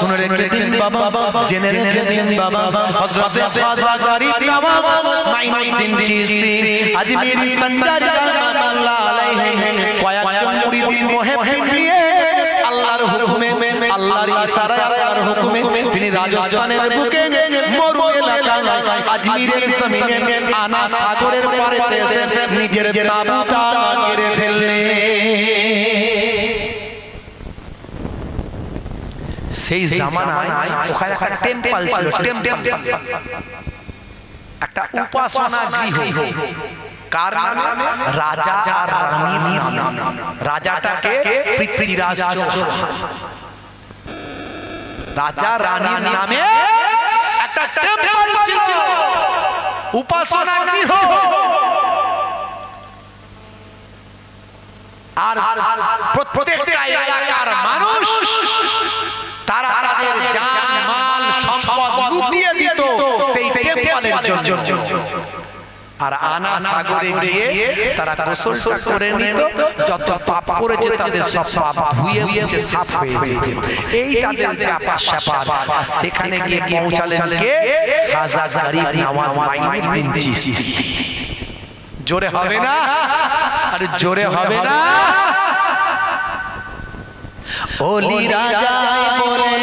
শুনে রেখে দিন বাবা, জেনে রেখে দিন বাবা, হযরতে খাজা গরিব নওয়াজ মাইনুদ্দিন চিশতি আজমিরি সঞ্জারি রাহমাতুল্লাহ আলাইহি কয়েকজন মুরিদ মুহিব্বিন নিয়ে আল্লাহর হুকুমে, আল্লাহর ইশারায়, আল্লাহর হুকুমে তিনি রাজস্থানের বুকে মরু এলাকায় আজমিরের জমিনে আনা সাগরের পাড়ে এসে নিজের তাঁবুটা গেড়ে ফেললেন। সেই জামানায় ওখানে একটা টেম্পল ছিল, টেম্পল, একটা উপাসনা গৃহ। কার নামে? রাজা আর রানীর নামে। রাজাটাকে পৃথ্বীরাজ চৌহান, রাজা রানীর নামে একটা টেম্পল ছিল, উপাসনা গৃহ। আর প্রত্যেকটা এলাকার মানুষ তারা তাদের জান মাল সম্পদ লুটিয়ে দিত সেই টেম্পলের জন্য। আর আনা সাগরে গিয়ে তারা গোসল করে নিত, যত পাপ করেছে তাদের সব পাপ ধুয়ে মুছে সাফ হয়ে যেত। এই তাদের ব্যাপার স্যাপার। আর সেখানে গিয়ে পৌঁছালেন কে? খাজা গরিব নওয়াজ মাইনুদ্দিন চিশতি। জোরে হবে না? আরে জোরে হবে না? ওলি রাজায় বলে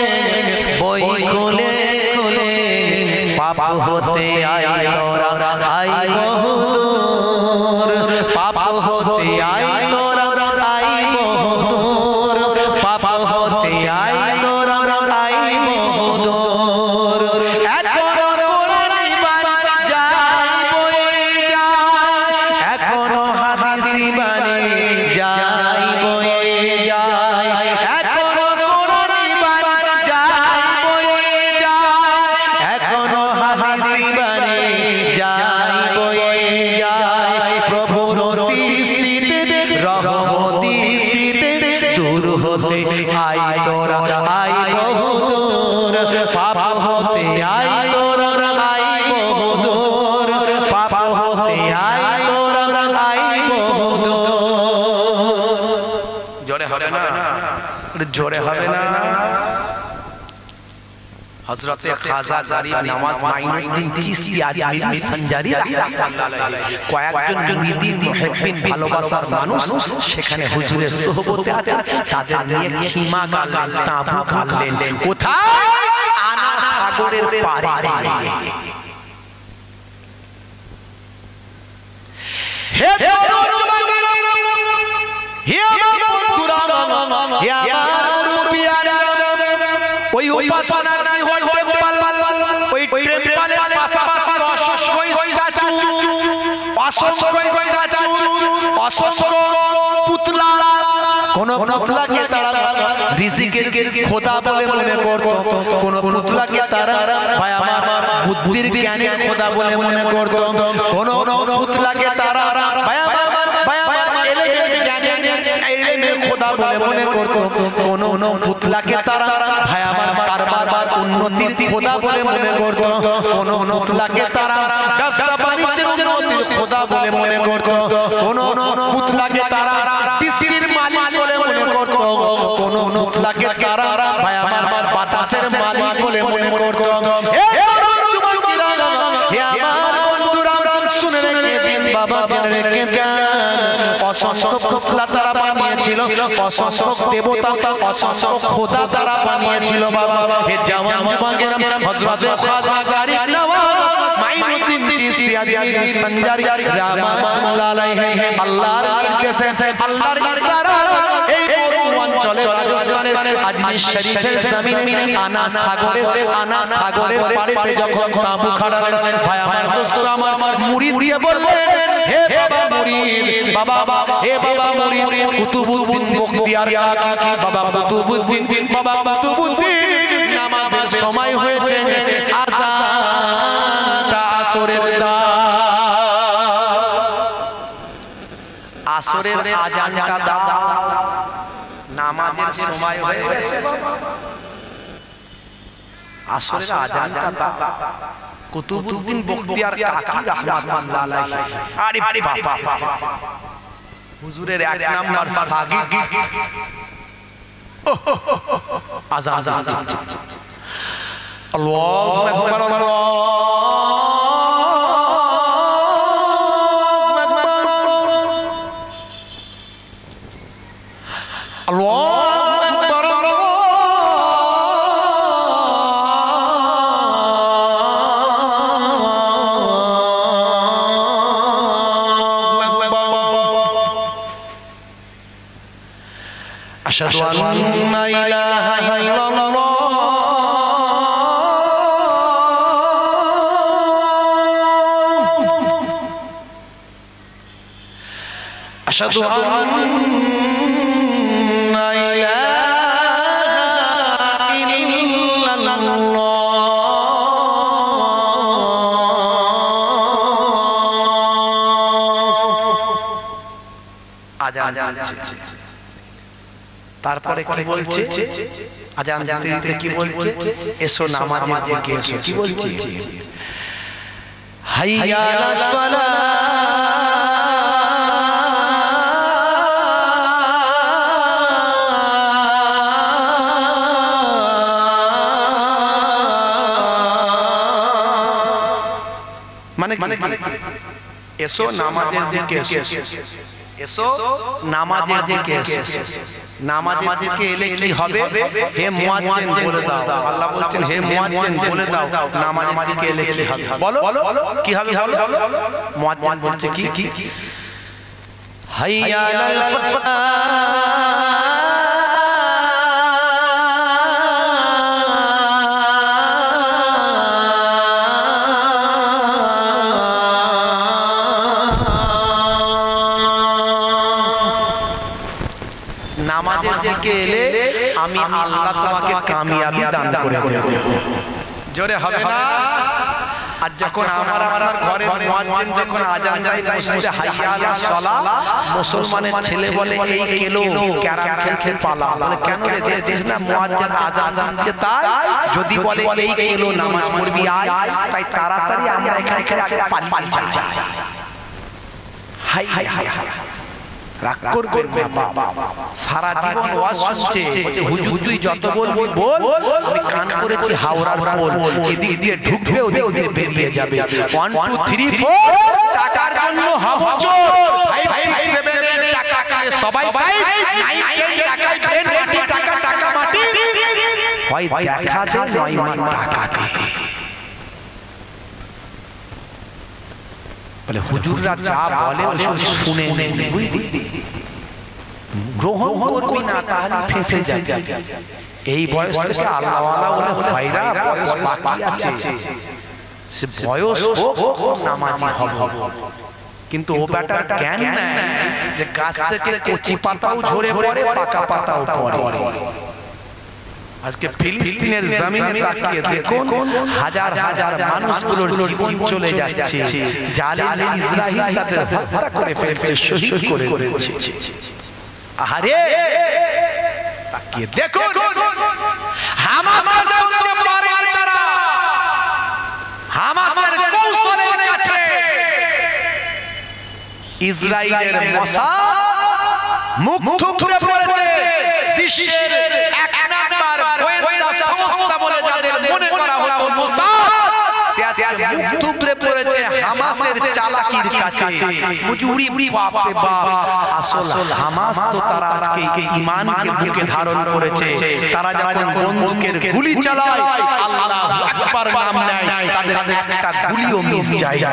বই খুলে খুলে পাপ হতে আই তোরা আই বহুদূর, পাপ হতে আই তোরা আই বহুদূর, পাপ হতে আই তোরা আই বহুদূর। এখনো কোরআনি বাণী যায় বয়ে যায়, এখনো হাদিস বাণী যায় বয়ে যায়, এখনো কোরআনি বাণী যায় বয়ে যায়, এখনো হাদিস বাণী যায় বয়ে যায়। প্রভুর সৃষ্টিতে রহমতি সৃষ্টিতে দূর হতে আই তোরা আই বহুদূর, পাপ হতে আই তোরা আই বহুদূর, পাপ হতে আই তোরা আই বহুদূর। জোরে হবে না? জোরে হবে না? হযরতে খাজা গরিব নওয়াজ মাইনুদ্দিন চিশতি আজমিরি সঞ্জারি রাহমাতুল্লাহ আলাইহি কয়েকজন মুরিদ মুহিব্বিন ভালোবাসার মানুষ সেখানে হুজুরের সোহবতে আছে, তাদের নিয়ে খিমা গাড়লেন, তাঁবু গাড়লেন। কোথায়? আনা সাগরের পাড়ে। হে যুবকেরা, হে আমার বন্ধুরা, হে আমার মুরব্বিয়ারা, ওই উপাসনা কি হয় টেম্পল, ওই টেম্পলের পাশাপাশি অসংখ্য স্ট্যাচু, অসংখ্য স্ট্যাচু, অসংখ্য পুতলা। কোন পুতলাকে তারা রিজিকের খোদা বলে মনে করত, কোন পুতলাকে তারা ভাই আমার বুদ্ধির জ্ঞানের খোদা বলে মনে করত, কোন পুতলাকে তারা ভাই আমার খোদা বলে মনে করত, কোন পুতলাকে তারা ভাই আমার কারবার উন্নতির খোদা বলে মনে করত, কোন পুতলাকে তারা ব্যবসা বাণিজ্যের উন্নতির খোদা বলে মনে করত, কোন পুতলাকে তারা বিস্কির মালিক বলে মনে করত, কোন পুতলাকে তারা ভাই আমার বাতাসের মালিক বলে মনে করত। শুনে রেখে দিন বাবা, জেনে রেখে দেন, অসংখ্য পুতলা তারা বানিয়েছিল, অসংখ্য দেবতা, অসংখ্য খোদা তারা বানিয়েছিল বাবা। হে জওয়ান যুবকেরা, হযরতে খাজা গরিব নওয়াজ মাইনুদ্দিন চিশতি আজমিরি সঞ্জারি রাহমাতুল্লাহ আলাইহি আল্লাহর নির্দেশে, আল্লাহর ইশারা এই মরু অঞ্চলে রাজস্থানের আজমির শরীফের জমিনে আনা সাগরের পাড়ে যখন তাঁবু খাড়ালেন, ভাই আমার দোস্তরা আমার মুরিদ দিয়ে বললেন, হে বাবা মুরিদ, বাবা হে বাবা মুরিদ কুতুবউদ্দিন বখতিয়ার কাকি, বাবা কুতুবউদ্দিন, বাবা কুতুবউদ্দিন, নামাজের সময় হয়েছে, আযানটা আসরের দাও, আসরের আযানটা দাও, নামাজের সময় হয়ে গেছে, আসরের আযানটা দাও। কুতুবউদ্দিন বখতিয়ার কাকি রাহমাতুল্লাহ আলাইহি, আরে বাবা হুজুরের এক নাম্বার সাগিদ আযান আল্লাহু আকবার আল্লাহু أشهد أن لا إله إلا الله أشهد أن لا إله إلا الله আজান তারপরে কি বলছে আজান দিতে দিতে কি বলছে এসো নামাজের দিকে এসো কি বলছে হাইয়া আলাস সালাহ মানে এসো নামাজের দিকে এসো এসো নামাজের দিকে এসো নামাজের দিকে এলে কি হবে হে মুয়াজ্জিন বলে দাও আল্লাহ বলছেন হে মুয়াজ্জিন বলে দাও নামাজের দিকে এলে কি হবে বলো কি হবে বলো মুয়াজ্জিন বলছে কি হাইয়া আলাল ফালাহ নামাজের দিকে এলে আমি আল্লাহ তোমাকে কামিয়াবি দান করে দেব জোরে হবে না আর যখন আমার আপনার ঘরে মুয়াজ্জিন যখন আজান দেয় মসজিদে হাইয়া আলাস সালাহ মুসলমানের ছেলে বলে এই কেলো ক্যারাম খেলতে পালা বলে কেন রে দেখছিস না মুয়াজ্জিন আজান দিচ্ছে তাই যদি বলে এই কেলো নামাজ পড়বি আয় তাই তাড়াতাড়ি আমরা এখান থেকে পালিয়ে যাই হাই হাই হাই হাই রাগ করবেন না সারা জীবন ওয়াজ শুনছে হুজুর তুই যত বলবি বল আমি কান করেছি হাওড়ার পোল এদিক দিয়ে ঢুকবে ওদিক দিয়ে বেরিয়ে যাবে 1 2 3 4 টাকার জন্য হাবুচোর 5 6 7 8 টাকা কালে সবাই সাই 9 10 টাকায় ব্রেন মাটি টাকা টাকা মাটি হয় দেখা দে নয় মান টাকা দে বলে হুজুররা যা বলে ওসব শুনে নে বুঝলি গ্রহণ করবি না তাহলে ফেঁসে যাবে এই বয়স থেকে আল্লাহ ওয়ালা বলে ভাইরা বয়স বাকি আছে সে বয়স হোক নামাজি হবে কিন্তু ও ব্যাটার জ্ঞান নাই যে গাছ থেকে কচি পাতাও ঝরে পড়ে পাকা পাতাও পড়ে আজকে ফিলিস্তিনের জমিনে তাকিয়ে দেখুন হাজার হাজার মানুষগুলোর জীবন চলে যাচ্ছে জালিম ইসরাইল তাদের হত্যা করে ফেলছে শহীদ করে দিচ্ছে আরে তাকিয়ে দেখুন হামাসের সঙ্গে পারে তারা হামাসের কৌশলের কাছে ইসরাইলের মশাদ মুখ থুবড়ে পড়েছে বিশ্বের এক নাম্বার গোয়েন্দা সংস্থা বলে যাদের মনে করা হতো মোসাদ সে আজকে মুখ থুবড়ে পড়েছে হামাসের চালাকির কাছে উড়ি উড়ি বাপ রে বাপ আসল হামাস তো তারা আজকে ঈমানকে বুকে ধারণ করেছে তারা যখন বন্দুকের গুলি চালায় আল্লাহু আকবার নাম নেয় তাদের একটা গুলিও মিস যায় না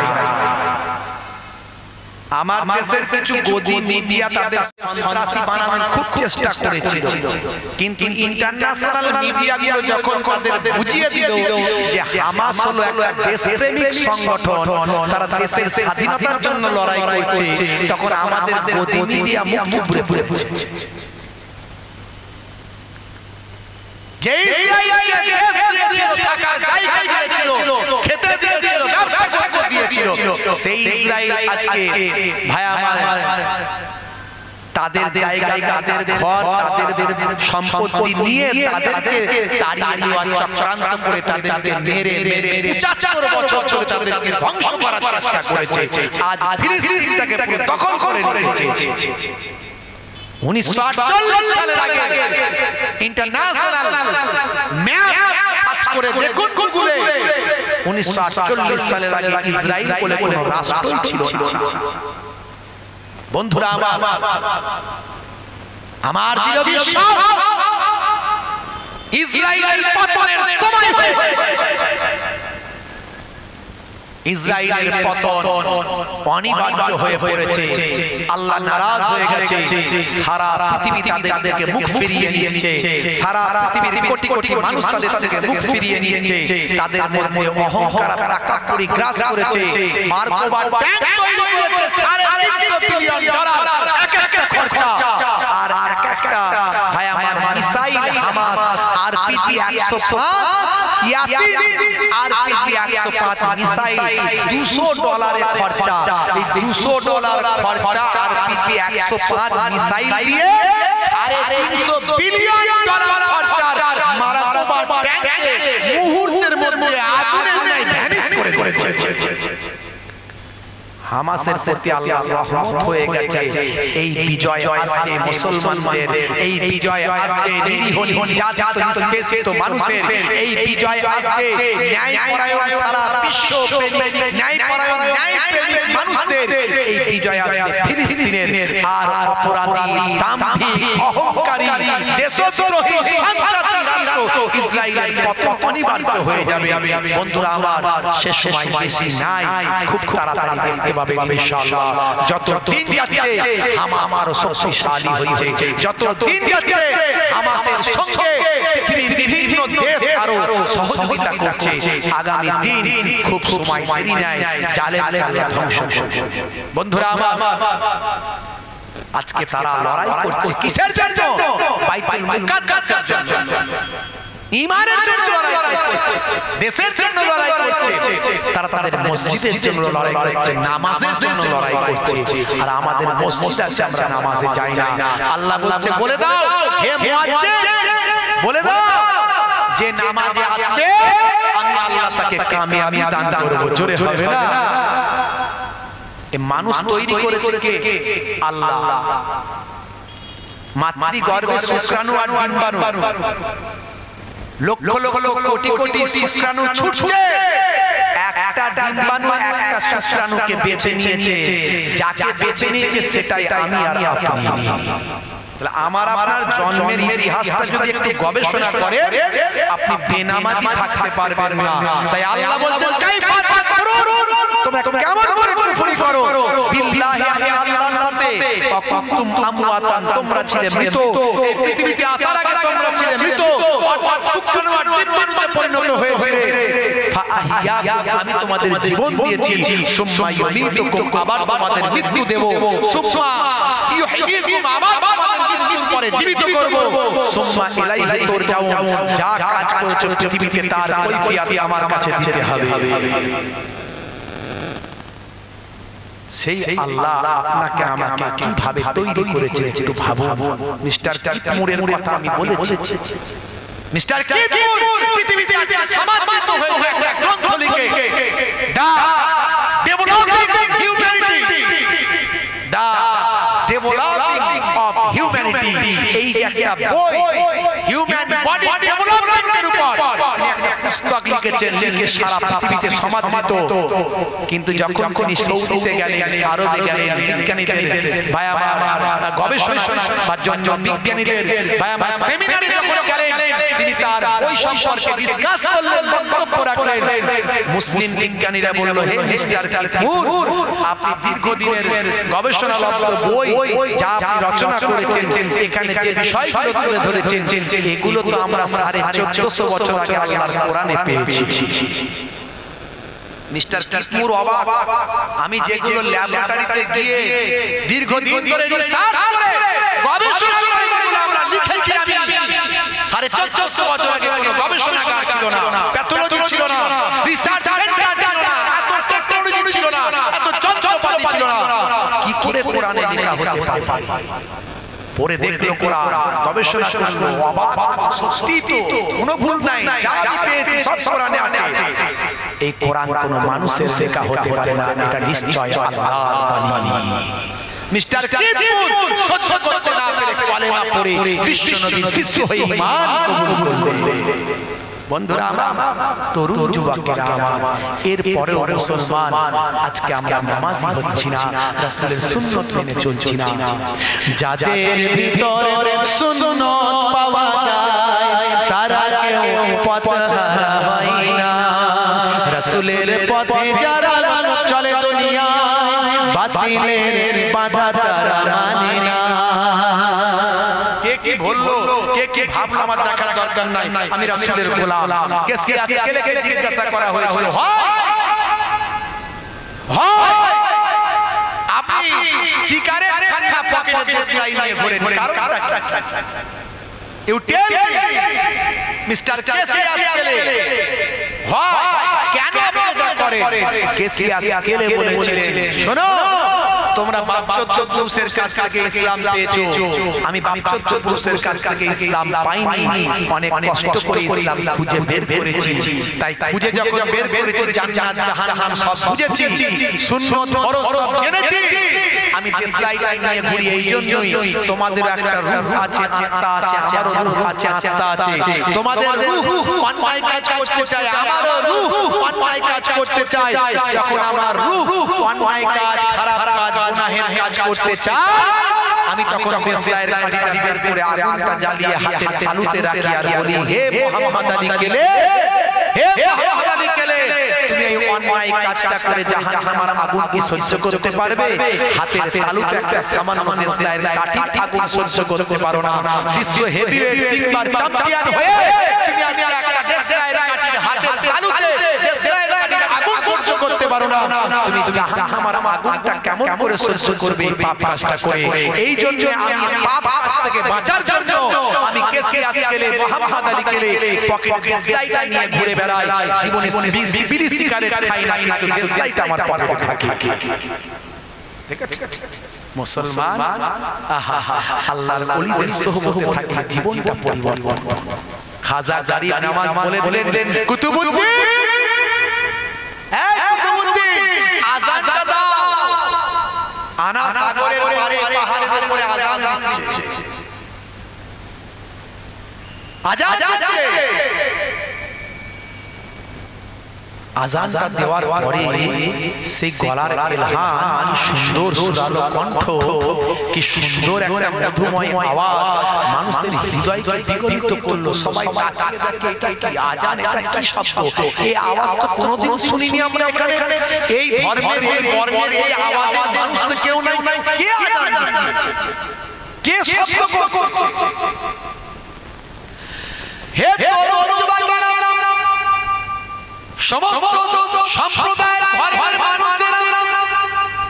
আমার দেশের কিছু গদি মিডিয়া তাদের সন্ত্রাসী বানানোর খুব চেষ্টা করেছিল কিন্তু ইন্টারন্যাশনাল মিডিয়াগুলো যখন তাদের বুঝিয়ে দিল যে হামাস হলো একটা দেশপ্রেমিক সংগঠন তারা দেশের স্বাধীনতার জন্য লড়াই করছে তখন আমাদের গদি মিডিয়া মুখ থুবড়ে পড়েছে যে ইসরায়েলকে দেশ দিয়েছিল থাকার জায়গা দিয়েছিল খেতে দিয়েছিল ব্যবসা করতে দিয়েছিল সেই ইসরায়েল আজকে ভাই আমার তাদের জায়গায় তাদের ঘর তাদের সম্পত্তি নিয়ে তাদেরকে তাড়িয়ে দেওয়ার চক্রান্ত করে তাদেরকে মেরে মেরে 75 বছর ধরে তাদেরকে ধ্বংস করার চেষ্টা করেছে আজ ফিলিস্তিনটাকে পুরো দখল করে নিয়েছে 1948 সালের আগে ইন্টারন্যাশনাল ম্যাপ সার্চ করে দেখুন গুগলে 1948 সালের আগে ইসরায়েল বলে কোনো রাষ্ট্রই ছিল না। বন্ধুরা আমার দৃঢ় বিশ্বাস ইসরায়েলের পতনের সময় হয়েছে। ইসরায়েলের পতন অনিবার্য হয়ে পড়েছে। আল্লাহ নারাজ হয়ে গেছে। সারা পৃথিবী তাদেরকে মুখ ফিরিয়ে নিয়েছে। সারা পৃথিবীর কোটি কোটি মানুষ তাদেরকে মুখ ফিরিয়ে নিয়েছে। তাদের মধ্যে অহংকার তাকাব্বুরি গ্রাস করেছে। মার্কোবার ট্যাঙ্ক তৈরি করেছে 3.5 বিলিয়ন ডলার এক একটা খরচা। আর এক একটা ভাই আমার missile Hamas RPG 105 Yasin RPG 105 missile $200 খরচা। এই $200 খরচা আরপিজি 105 মিসাইল দিয়ে 3.5 বিলিয়ন ডলার খরচা মারাকোবার ট্যাঙ্কে মুহূর্তের মধ্যে আগুনের ন্যায় ভ্যানিশ করে দিয়েছে। হামাসের প্রতি আল্লাহর রহমত হয়ে গেছে। এই বিজয় আজকে মুসলমানদের, এই বিজয় আজকে নিরীহ নির্যাতিত নিষ্পেষিত মানুষের, এই বিজয় আজকে ন্যায়পরায়ণ সারা বিশ্বপ্রেমিক ন্যায়পরায়ণ ন্যায়প্রেমিক মানুষদের, এই বিজয় আজকে ফিলিস্তিনের আর অপরাধী দাম্ভিক অহংকারী দেশদ্রোহী সন্ত্রাসী রাষ্ট্র ইসরায়েলের পতন অনিবার্য হয়ে যাবে। বন্ধুরা আমার শেষ সময় বেশি নাই, খুব তাড়াতাড়ি দেখতে পাবেন ইনশাআল্লাহ। যত দিন যাচ্ছে হামাস আরো শক্তিশালী হচ্ছে। যত দিন যাচ্ছে হামাসের সঙ্গে পৃথিবীর বিভিন্ন দেশ আরো সহযোগিতা করছে। আগামী দিন খুব সময় দেরি নাই, জালেম আল্লাহ ধ্বংস করবে। বন্ধুরা আমার আজকে তারা লড়াই করছে কিসের জন্য? বাইতুল মুকাদ্দাসের জন্য, ঈমানের জন্য লড়াই করছে, দেশের জন্য লড়াই করছে। তারা তাদের মসজিদের জন্য লড়াই করছে, নামাজের জন্য লড়াই করছে। আর আমাদের মসজিদ আছে, আমরা নামাজে যাই না। আল্লাহ বলছে বলে দাও হে মুয়াজ্জিন, বলে দাও যে নামাজে আসবে আমি আল্লাহ তাকে কামিয়াবি দান করব। জোরে হবে না? এই মানুষ তৈরি করেছে কে? আল্লাহ। মাতৃ গর্ভে শুক্রাণু আর ডিম্বাণু, লক্ষ লক্ষ কোটি কোটি শুক্রাণু ছুটছে। একটা ডিম্বাণু একটা শুক্রাণুকে বেছে নিয়েছে। যাকে বেছে নিয়েছে সেটাই আমি আর আপনি। আমার আপনার জন্মের ইতিহাসটা যদি একটু গবেষণা করে আপনি বেনামাজি থাকতে পারবেন না। তাই আল্লাহ বলছেন কাইফা তাকফুরুন, তোমরা কেমন করে কুফরি করো বিল্লাহি, আমি আল্লাহর সাথে। কুনতুম আমওয়াতান, তোমরা ছিলে মৃত। এই পৃথিবীতে আসার আগে তোমরা ছিলে মৃত, অর্থাৎ শুক্রাণু আর ডিম্বাণুতে পরিণত হয়েছিলে। ফাআহিয়াকুম, আমি তোমাদের জীবন দিয়েছি। সুম্মা ইউমীতুকুম, আবার তোমাদের মৃত্যু দেব। সুম্মা ইউহয়িকুম, আবার মৃত্যুর পরে জীবিত করব। সুম্মা ইলাইহি তুরজাউন, যা কাজ করেছো পৃথিবীতে তার কৈফিয়ত আমার কাছে দিতে হবে। সেই আল্লাহ আপনাকে আমাকে কিভাবে তৈরি করেছে একটু ভাবুন। মিস্টার কিতমুরের কথা আমি বলেছি। মিস্টার কিতমুর পৃথিবীতে আজ সমাদৃত হয়েছে একটা গ্রন্থ লিখে, the developing humanity, the developing of humanity. এই একটা বই হিউম্যান বডি ডেভেলপমেন্টের উপর একটা পুস্তক লিখেছেন, লিখে সারা পৃথিবীতে সমাদৃত। কিন্তু যখন তিনি সৌদিতে গেলেন, আরবে গেলেন, বিজ্ঞানীদের ভাই আমার গবেষণা বা জন্য বিজ্ঞানীদের ভাই আমার সেমিনারে যখন গেলেন, তিনি তার বই সম্পর্কে ডিসকাস করলেন, বক্তব্য রাখলেন। মুসলিম বিজ্ঞানীরা বলল, হে মিস্টার কিতমুর, আপনি দীর্ঘদিনের গবেষণালব্ধ বই যা আপনি রচনা করেছেন, এখানে যে বিষয়গুলো তুলে ধরেছেন, এগুলো তো আমরা 1450 বছর আগে আল্লাহর কোরআনে পেয়েছি। মিস্টার কিতমুর অবাক, আমি যেগুলো ল্যাবরেটরিতে গিয়ে দীর্ঘদিন ধরে রিসার্চ করে গবেষণা করে এগুলো আমরা লিখেছি, আমি 1450 বছর আগে কোনো গবেষণাগার ছিল না, প্যাথোলজি ছিল না, রিসার্চ সেন্টার ছিল না, এত টেকনোলজি ছিল না, এত যন্ত্রপাতি ছিল না। কি করে কোরআনে লেখা হতে পারে? পরে দেখলো কোরআন, গবেষণা করলো, অবাক, সত্যি তো কোনো ভুল নাই, যা পেয়েছি সব কোরআনে আছে। এই কোরআন কোনো মানুষের লেখা হতে পারে না, এটা নিশ্চয় আল্লাহর বাণী। মিস্টার কিতমুর সহ্য করতে না পেরে কালেমা পড়ে বিশ্বনবীর শিষ্য হয়ে ঈমান কবুল করলেন। বন্ধুরা আমার, তরুণ যুবকেরা আমার, এরপরে মুসলমান আজকে আমরা নামাজি হচ্ছি না, রাসূলের সুন্নাত মেনে চলছি না। যাদের ভিতরে সুন্নাত পাওয়া যায় তারা কেউ পথহারা হয় না। রাসূলের পথে যারা চলে দুনিয়ায় বাতিলের বাধা তারা মানে না। কে কি বললো, কে কি ভাবলো আমার দেখার দরকার নাই। আমি রাসূলের গোলাম। কে সিয়াসকে লেগে জিজ্ঞাসা করা হয়েছিল, হয় আপনি সিগারেট খান না পকেটে দেশলাই নিয়ে ঘোরেন, কারণটা কি? ইউ টেল মিস্টার কেসিয়াসকেলে, হয় কেন আপনি এটা করেন? কেসিয়াসকেলে বলেছিলেন, শোনো তোমরা বাপচোদ্দ পুরুষের কাছ থেকে ইসলাম পেয়েছো, আমি বাপচোদ্দ পুরুষের কাছ থেকে ইসলাম পাইনি, অনেক কষ্ট করে ইসলাম খুঁজে বের করেছি। তাই খুঁজে যখন বের করেছি জান্নাত জাহান্নাম সব বুঝেছি, সুন্নাত ফরজ সব জেনেছি। আমি দেশলাইটা নিয়ে ঘুরি এই জন্যই তোমাদের একটা রূহ আছে, আত্মা আছে, আমারও রূহ আছে, আত্মা আছে। তোমাদের রূহ অন্যায় কাজ করতে চায়, আমারও রূহ অন্যায় কাজ করতে চায়। যখন আমার রূহ অন্যায় কাজ, খারাপ কাজ, গুনাহের কাজ করতে চায়, আমি তখন দেশলাইয়ের কাঠিটা বের করে আগুনটা জ্বালিয়ে হাতে তালুতে রাখি আর বলি, হে মুহাম্মদ আলী কেলে, হে মুহাম্মদ আলী কেলে, তুমি এই অন্যায় কাজটা করে জাহান্নামের আগুন কি সহ্য করতে পারবে? হাতের তালুতে একটা সামান্য দেশলাইয়ের কাঠির আগুন সহ্য করতে পারো না। বিশ্ব হেভিওয়েট তিনবার চ্যাম্পিয়ন হয়ে তুমি আজকে একটা দেশলাইয়ের কাঠির হাতের তালুতে দেশলাইয়ের কাঠির আগুন সহ্য করতে পারো না, তুমি জাহান্নামের আগুনটা কেমন করে সহ্য করবে এই পাপ কাজটা করে? এই জন্য আমি পাপ কাজ থেকে বাঁচার জন্য আমি কেসিয়াসকেলে, মুহাম্মদ আলী কেলে পকেটে দেশলাইটা নিয়ে ঘুরে বেড়াই। জীবনে বিড়ি সিগারেট খাই না, কিন্তু দেশলাইটা আমার পকেটে থাকে। ঠিক আছে মুসলমান, আহা আল্লাহর ওলিদের সোহবতে থাকলে জীবনটা পরিবর্তন। খাজা জারিফ নামাজ বলে দিলেন, কুতুবুদ্দিন, এই কুতুবুদ্দিন আযানটা দাও। আনা সাগরের পারে পাহাড়ের উপরে আযান দিচ্ছে, আযান দিচ্ছে। আযানটা দেওয়ার পরে সেই গলার ইলহান, কি সুন্দর সুরালো কণ্ঠ, কি সুন্দর একটা মধুময় আওয়াজ মানুষের হৃদয়কে বিগলিত করলো। সবাই তাকিয়ে দেখে, এটা কি আযান, এটা কি শব্দ? এই আওয়াজ তো কোনোদিন শুনিনি আমরা এখানে। এই ধর্মের এই বর্ণের এই আওয়াজে মানুষ তো কেউ নাই, কে আযান দিচ্ছে, কে শব্দ করছে? হে তরুণ যুবকেরা, সমস্ত সম্প্রদায়ের ধর্মের মানুষেরা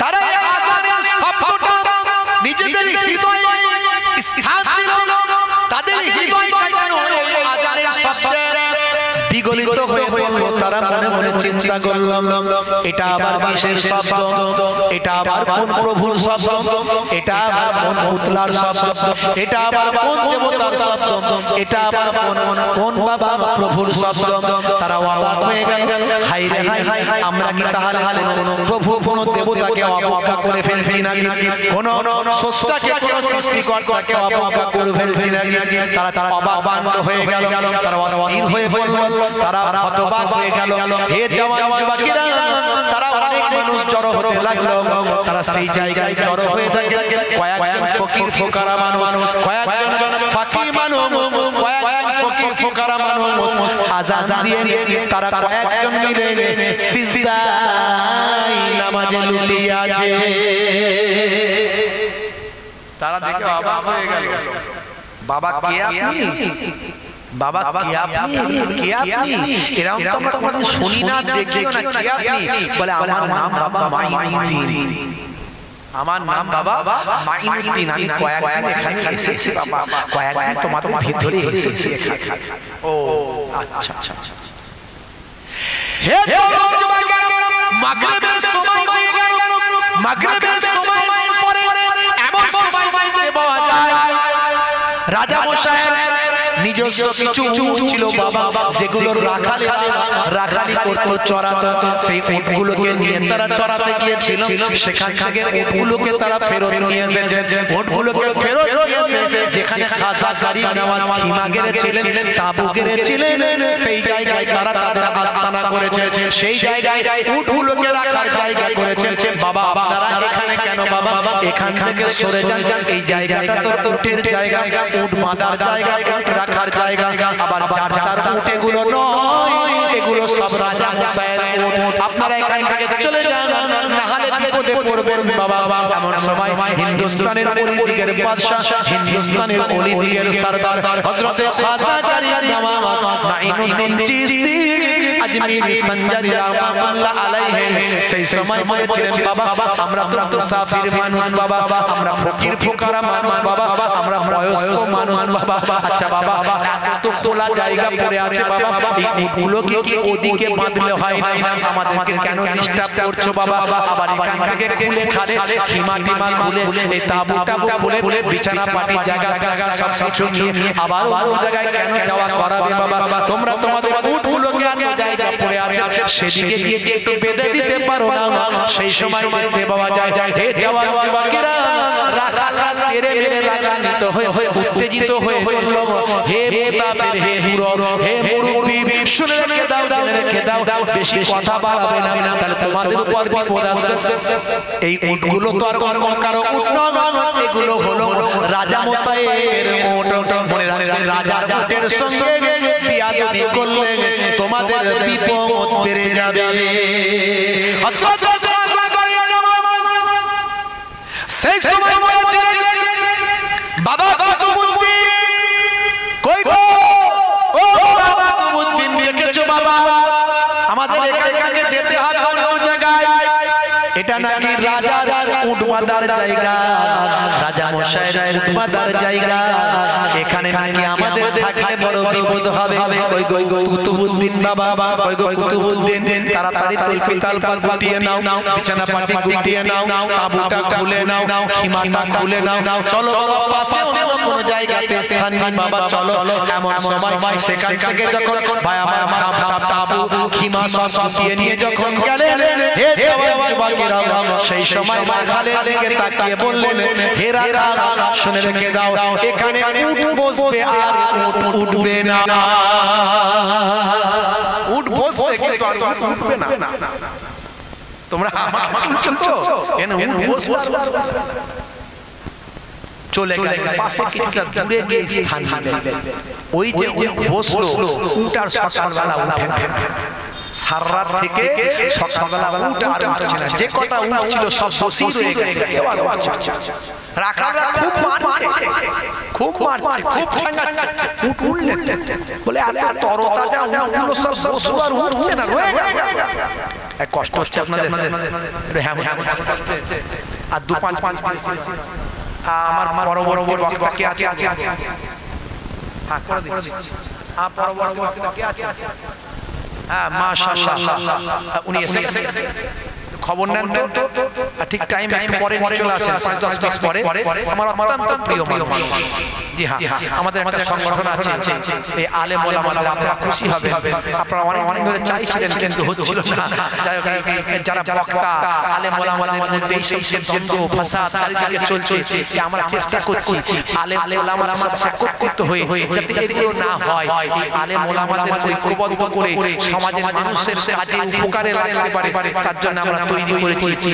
তারা এই আযানের শব্দটা নিজেদের হৃদয়ে স্থান দিল। তাদের হৃদয়টা যেন এই আযানের শব্দে বিগলিত হয়ে পড়ল। তারা মনে মনে চিন্তা করল, এটা আবার কিসের শব্দ? এটা আবার কোন প্রভুর শব্দ? এটা আবার কোন পুতলার শব্দ? এটা আবার কোন দেবতার শব্দ? এটা আবার কোন বাবা প্রভুর শব্দ? তারা অবাক হয়ে গেল, হায় রে হায়, আমরা কি তাহলে কোন প্রভু, কোন দেবতাকে অবজ্ঞা করে ফেলছি নাকি? কোন স্রষ্টাকে, কোন সৃষ্টিকর্তাকে অবজ্ঞা করে ফেলছি নাকি? তারা অবাক হয়ে গেল, তারা অস্থির হয়ে পড়ল, তারা হতবাক হয়ে গেল। হে জওয়ান যুবকেরা, তারা অনেক মানুষ জড়ো হতে লাগলো। তারা সেই জায়গায় জড়ো হয়ে থাকে, কয়েকজন ফকির ফোকারা মানুষ, কয়েকজন ফাকি মানুষ, কয়েকজন ফকির ফোকারা মানুষ আযান দিয়ে তারা কয়েকজন মিলে সিজদায় নামাজে লুটিয়ে আছে। তারা দেখে অবাক হয়ে গেল, বাবা কে আপনি? বাবা কে আপনি? কে আপনি? এরকম তো আমরা কোনোদিন শুনি না, দেখিও না। কে আপনি? বলে আমার নাম বাবা মাইনুদ্দিন, আমার নাম বাবা মাইনুদ্দিন। আমি কয়েকদিন এখানে এসেছি বাবা, কয়েকদিন তোমাদের ভিতরে এসেছি এখানে। ও আচ্ছা আচ্ছা। হে তরুণ যুবকেরা, মাগরিবের সময় হয়ে গেল। মাগরিবের সময় পরে এমন সময় পাওয়া যায় রাজা মশাইয়ের নিজস্ব কিছু উট ছিল বাবা, যেগুলো রাখালি করতো, চড়াতো। সেই উটগুলোকে নিয়ে তারা চড়াতে গিয়েছিল। সেখান থেকে উটগুলোকে তারা ফেরত নিয়ে এসেছে। উটগুলোকে ফেরত নিয়ে এসে যেখানে খাজা গরিব নওয়াজ খিমা গেড়েছিলেন, তাবু গেড়েছিলেন, সেই জায়গায় তারা তাদের আস্তানা করেছে, সেই জায়গায় উটগুলোকে রাখার জায়গা করেছে। বাবা আপনারা এখানে কেন বাবা? এখান থেকে সরে যান, এই জায়গাটা তো উটের জায়গা, উট বাঁধার জায়গা, রাখার জায়গা। আবার যার যার উট এগুলো নয়, এগুলো সব রাজা হুসাইনের উট। আপনারা এখান থেকে চলে যান, না হলে বিপদে পড়বেন বাবা। এমন সময় হিন্দুস্তানের অলিদিগের বাদশা, হিন্দুস্তানের অলিদিগের সরদার হযরত খাজা গরিব নওয়াজ মাইনুদ্দিন চিশতি আজমিরি সঞ্জারি রাহমাতুল্লাহ আলাইহি সেই সময় বলেছিলেন বাবা আমরা তো মুসাফির মানুষ বাবা, আমরা ফকির ফুকারা মানুষ বাবা, আমরা বয়স্ক মানুষ বাবা। আচ্ছা বাবা এত খোলা জায়গা পড়ে আছে বাবা, এই উটগুলোকে কি ওদিকে বাঁধলে হয় না? আমাদেরকে কেন ডিস্টার্ব করছো বাবা? আবার এখান থেকে খুলে খালে খিমা টিমা খুলে এই তাবু টাবু খুলে বিছানা পাটি জায়গা জায়গা সব কিছু নিয়ে আবার ওই জায়গায় কেন যাওয়া করাবে বাবা? তোমরা তোমাদের উটগুলোকে আনো জায়গা পড়ে আছে সেদিকে গিয়ে একটু বেঁধে দিতে পারো না? সেই সময় বেঁধে পাওয়া যায়। হে জওয়ান যুবকেরা, রাখালরা তেরে মেরে রাগান্বিত হয়ে উত্তেজিত হয়ে বলল, হে মুসাফির, হে হুরো, হে মুরব্বি, শুনে রেখে দাও, জেনে রেখে দাও, বেশি কথা বাড়াবে না, তাহলে তোমাদের উপর বিপদ আসবে। এই উটগুলো তো আর অন্য কারো উট নয়, এগুলো হলো রাজা মশাইয়ের উট। মনে রাখবে রাজার উটের সঙ্গে বিয়াদবি করলে তোমাদের বিপদ বেড়ে যাবে। সেই সময় বাবা কুতুবউদ্দিন কই গো? ও বাবা কুতুবউদ্দিন দেখেছো বাবা আমাদের এখান থেকে যেতে হবে অন্য জায়গায়। এটা নাকি রাজার উট বাঁধার জায়গা, রাজা মশাইয়ের উট বাঁধার জায়গা, এখানে নাকি আমাদের থাকলে বড় বিপদ হবে। ওই গো কুতুবউদ্দিন বাবা, ওই গো কুতুবউদ্দিন তাড়াতাড়ি তলপিতাল গুটিয়ে নাও, বিছানা পাটি গুটিয়ে নাও, তাঁবুটা খুলে নাও, খিমাটা খুলে নাও, চলো পাশে অন্য কোন জায়গাতে স্থান নিন বাবা, চলো। এমন সময় সেখান থেকে যখন ভাই আমার তাঁবু খিমা সব গুটিয়ে নিয়ে যখন গেলেন, হে যুবকেরা সেই সময় রাখালের দিকে তাকিয়ে বললেন, হে রাখাল শুনে রেখে দাও, এখানে উট বসবে আর উট উঠবে না। উট বসবে কিন্তু আর উট উঠবে না। তোমরা বুঝছেন তো? এনে উট বসবে চলে গেল পাশে কিছুটা দূরে গিয়ে স্থান নিলেন। ওই যে উট বসলো, উট আর সকালবেলা উঠে না, সারা রাত থেকে সকালবেলা উঠ আর উঠছে না, যে কটা উট ছিল সব বসি রয়ে গেছে, কেউ আর উঠছে না। রাখালরা খুব মারছে, খুব মারছে, খুব ঠ্যাঙ্গাচ্ছে, উট উঠলেন বলে এত তরতাজা উটগুলো সব বসু আর উঠছে না, রয়ে গেছে। এক কষ্ট হচ্ছে আপনাদের? হ্যাঁ আর দু পাঁচ আমার বড় বড় বক্তা কে আছে? হ্যাঁ করে দিচ্ছি। হ্যাঁ বড় বড় বক্তা কে আছে? হ্যাঁ মাশাআল্লাহ উনি এসে খবর নেন তো, ঠিক টাইম একটু পরে চলে আসেন, 5-10 মিনিট পরে। আমার অত্যন্ত প্রিয় মানুষ, জি হ্যাঁ আমাদের একটা সংগঠন আছে এই আলেম ওলামারা, আপনারা খুশি হবে, আপনারা অনেক ধরে চাইছিলেন কিন্তু হচ্ছিল না। যারা বক্তা আলেম ওলামাদের মধ্যে এই সব যে দ্বন্দ্ব ফাসাদ চারিদিকে চলছে, আমরা চেষ্টা করছি আলেম ওলামারা সব একত্রিত হয়ে যাতে এগুলো না হয়, এই আলেম ওলামাদের ঐক্যবদ্ধ করে সমাজের মানুষের কাজে উপকারে লাগতে পারে, তার জন্য আমরা তৈরি করেছি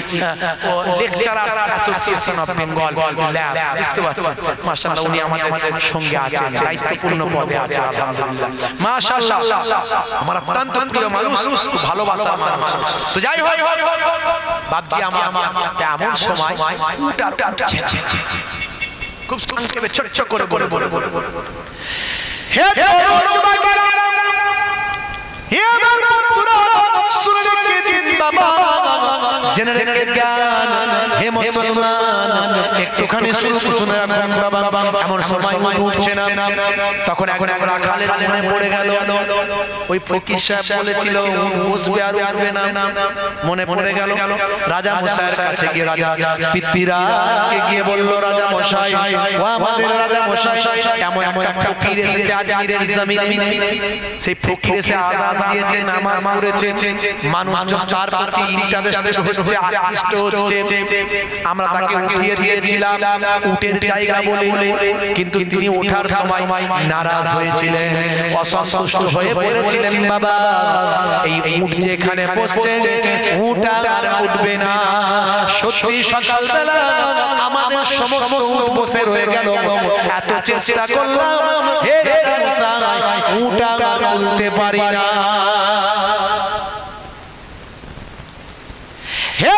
lecturers association of Bengal lab. বুঝতে পারছেন? মাশাআল্লাহ উনি আমাদের সঙ্গে আছেন, দায়িত্বপূর্ণ পদে আছেন, আলহামদুলিল্লাহ মাশাআল্লাহ। আমার অত্যন্ত প্রিয় মানুষ, খুব ভালোবাসার মানুষ। তো যাই হোক বাপজি আমার এমন সময় উটার উঠছে, খুব সংক্ষেপে ছোট ছোট করে বলে হে যুবকেরা, হে আমার বন্ধুরা, শুনে রেখে দিন বাবা, জেনে রেখে জ্ঞান, হে মুসলমান একটুখানি শুনে রাখুন বাবা। এমন সময় উঠছে না, তখন এখন এক রাখালের মনে পড়ে গেল ওই ফকির সাহেব বলেছিল বসবে আর উঠবে না, মনে পড়ে গেল। রাজা মশাইয়ের কাছে গিয়ে রাজা পৃথ্বীরাজকে গিয়ে বলল, রাজা মশাই, ও আমাদের রাজা মশাই, এমন একটা ফকির এসেছে আজমিরের জমিনে, সেই ফকির এসে আযান দিয়েছে, নামাজ পড়েছে, মানুষ তার প্রতি ইন্টারেস্টেড হচ্ছে, আকৃষ্ট হচ্ছে। আমরা তাকে উঠিয়ে দিয়েছিলাম উটের জায়গা বলে, কিন্তু তিনি ওঠার সময় নারাজ হয়েছিলেন, অসন্তুষ্ট হয়ে বলেছিলেন, বাবা এই উট যেখানে বসছে উট আর উঠবে না। সত্যি সকালবেলা আমাদের সমস্ত উট বসে রয়ে গেল, এত চেষ্টা করলাম হে রাজা মশাই উট আর তুলতে পারি না। হে